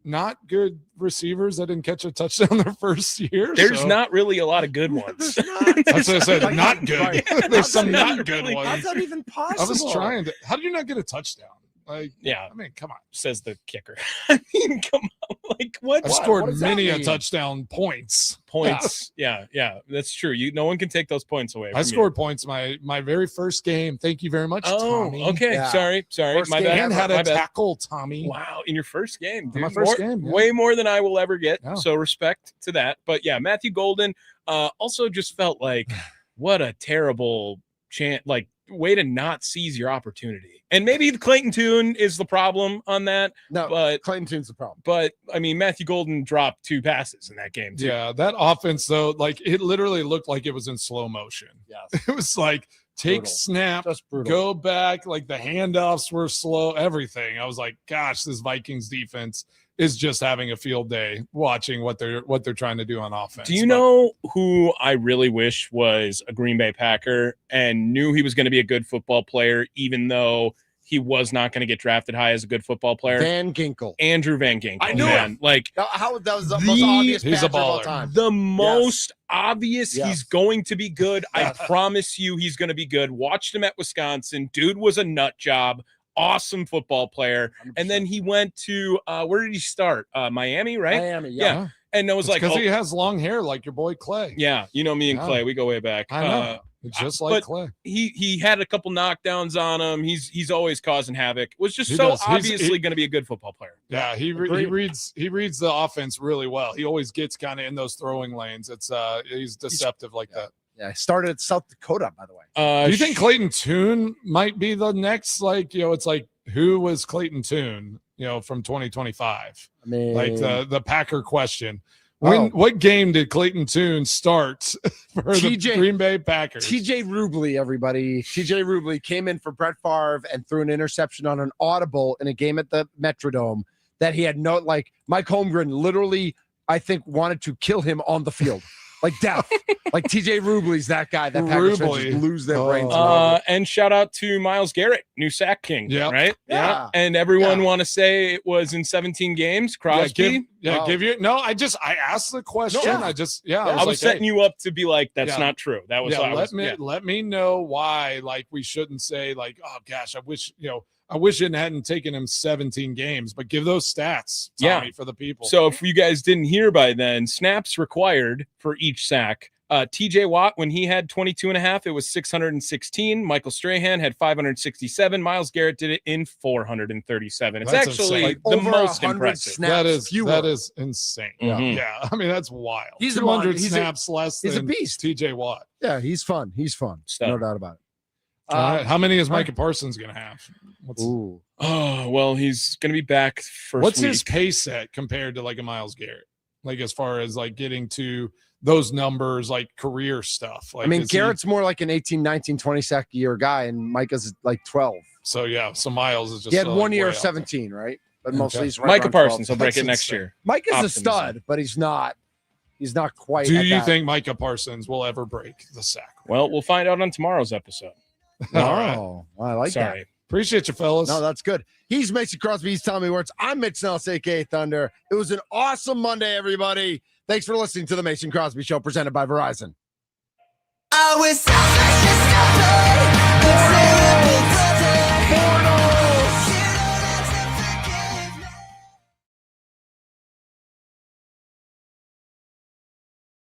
Speaker 4: not good receivers that didn't catch a touchdown their first year.
Speaker 5: There's not really a lot of good ones.
Speaker 4: That's what I said. Not good.
Speaker 3: Right.
Speaker 4: There's some not
Speaker 5: really
Speaker 4: good ones.
Speaker 3: How's that even possible?
Speaker 4: I was trying to. How did you not get a touchdown? Like,
Speaker 5: yeah.
Speaker 4: I mean, come on.
Speaker 5: Says the kicker. I mean, come on. Like, what?
Speaker 4: I scored many a touchdown points.
Speaker 5: Yeah, that's true. No one can take those points away.
Speaker 4: I scored points my very first game. Thank you very much, Tommy.
Speaker 5: Okay.
Speaker 3: Yeah.
Speaker 5: Sorry.
Speaker 3: First
Speaker 5: My
Speaker 3: game
Speaker 5: bad.
Speaker 4: And had
Speaker 5: My
Speaker 4: a
Speaker 5: bad.
Speaker 4: tackle, Tommy.
Speaker 5: Wow, in your first game, dude.
Speaker 4: My first game, yeah.
Speaker 5: Way more than I will ever get.
Speaker 4: Yeah.
Speaker 5: So respect to that. But yeah, Matthew Golden also just felt like what a terrible way to not seize your opportunity. And maybe Clayton Tune is the problem on that.
Speaker 3: No,
Speaker 5: but
Speaker 3: Clayton Tune's the problem.
Speaker 5: But I mean, Matthew Golden dropped 2 passes in that game too.
Speaker 4: Yeah, that offense though, like it literally looked like it was in slow motion.
Speaker 3: Yes.
Speaker 4: It was like take
Speaker 3: Brutal.
Speaker 4: snap,
Speaker 3: Just brutal.
Speaker 4: go back, like the handoffs were slow, everything. I was like, gosh, this Vikings defense is just having a field day watching what they're trying to do on offense.
Speaker 5: Do you know who I really wish was a Green Bay Packer and knew he was going to be a good football player, even though he was not going to get drafted high as a good football player?
Speaker 3: Van Ginkel.
Speaker 5: Andrew Van Ginkel.
Speaker 3: I knew
Speaker 5: man.
Speaker 3: it.
Speaker 5: Like,
Speaker 3: How that was the most obvious
Speaker 4: he's a
Speaker 3: Packer of all
Speaker 4: baller.
Speaker 3: time.
Speaker 5: the most obvious
Speaker 3: Yes.
Speaker 5: he's going to be good. I promise you he's going to be good. Watched him at Wisconsin. Dude was a nut job. Awesome football player.
Speaker 3: 100%.
Speaker 5: And then he went to where did he start? Miami, right?
Speaker 3: Miami,
Speaker 5: Yeah. And I was like,
Speaker 4: because he has long hair like your boy Clay.
Speaker 5: yeah, you know me and
Speaker 4: Yeah.
Speaker 5: Clay, we go way back.
Speaker 4: I know. Just like
Speaker 5: but
Speaker 4: Clay.
Speaker 5: he had a couple knockdowns on him. He's always causing havoc. Was just
Speaker 4: He
Speaker 5: so
Speaker 4: does. He's-
Speaker 5: obviously going to be a good football player.
Speaker 4: Yeah, he reads the offense really well. He always gets kind of in those throwing lanes. It's he's deceptive like that.
Speaker 3: Yeah, he started at South Dakota, by the way.
Speaker 4: Do you think Clayton Tune might be the next, it's like, who was Clayton Tune, from 2025?
Speaker 3: I mean,
Speaker 4: Like the Packer question. What game did Clayton Tune start for the Green Bay Packers?
Speaker 3: TJ Rubley, everybody. TJ Rubley came in for Brett Favre and threw an interception on an audible in a game at the Metrodome that he had Mike Holmgren literally, I think, wanted to kill him on the field. Like death. Like TJ Rubley's that guy that Packers fans just lose their brains.
Speaker 5: And shout out to Myles Garrett, new sack king.
Speaker 4: Yeah.
Speaker 5: Right.
Speaker 3: Yeah.
Speaker 5: And everyone want to say it was in 17 games. Crosby.
Speaker 4: I asked the question.
Speaker 5: No,
Speaker 4: yeah.
Speaker 5: I was setting you up to be like, that's not true. That was
Speaker 4: let me know why we shouldn't say oh gosh, I wish it hadn't taken him 17 games, but give those stats, Tommy, for the people.
Speaker 5: So if you guys didn't hear by then, snaps required for each sack. TJ Watt, when he had 22 and a half, it was 616. Michael Strahan had 567. Myles Garrett did it in 437. It's
Speaker 4: That's
Speaker 5: actually
Speaker 4: insane.
Speaker 5: the
Speaker 3: Over
Speaker 5: most
Speaker 3: 100
Speaker 5: impressive.
Speaker 3: snaps.
Speaker 4: That is insane.
Speaker 5: Mhm.
Speaker 4: Yeah. I mean, that's wild.
Speaker 3: He's a
Speaker 4: 200
Speaker 3: mon- he's a-
Speaker 4: snaps less
Speaker 3: he's a
Speaker 4: than
Speaker 3: beast.
Speaker 4: TJ Watt.
Speaker 3: Yeah, he's fun.
Speaker 5: Stud.
Speaker 3: No doubt about it.
Speaker 4: All right. How many is Micah Parsons going to have?
Speaker 3: Ooh.
Speaker 5: Oh, well, he's going to be back first
Speaker 4: What's
Speaker 5: week.
Speaker 4: his pace set compared to a Myles Garrett? As far as getting to those numbers, career stuff.
Speaker 3: I mean, Garrett's more like an 18, 19, 20 sack a year guy, and Micah's 12.
Speaker 4: So Myles is just.
Speaker 3: He had
Speaker 4: still,
Speaker 3: 1 year
Speaker 4: way
Speaker 3: of
Speaker 4: out
Speaker 3: 17, right? But mostly he's right
Speaker 5: Micah
Speaker 3: around
Speaker 5: Parsons
Speaker 3: 12.
Speaker 5: will break
Speaker 4: That's
Speaker 5: it next
Speaker 4: insane.
Speaker 5: year.
Speaker 3: Micah's
Speaker 5: Optimism.
Speaker 3: a stud, but he's not quite.
Speaker 4: Do
Speaker 3: at
Speaker 4: you
Speaker 3: that.
Speaker 4: think Micah Parsons will ever break the sack?
Speaker 5: Well, we'll find out on tomorrow's episode.
Speaker 3: Oh,
Speaker 4: All right.
Speaker 3: well, I like that.
Speaker 5: Sorry.
Speaker 4: Appreciate you, fellas.
Speaker 3: No, that's good. He's Mason Crosby. He's Tommy Wirtz. I'm Mitch Nellis, a.k.a. Thunder. It was an awesome Monday, everybody. Thanks for listening to the Mason Crosby Show presented by Verizon.
Speaker 14: we're selfish and stupid, but terrible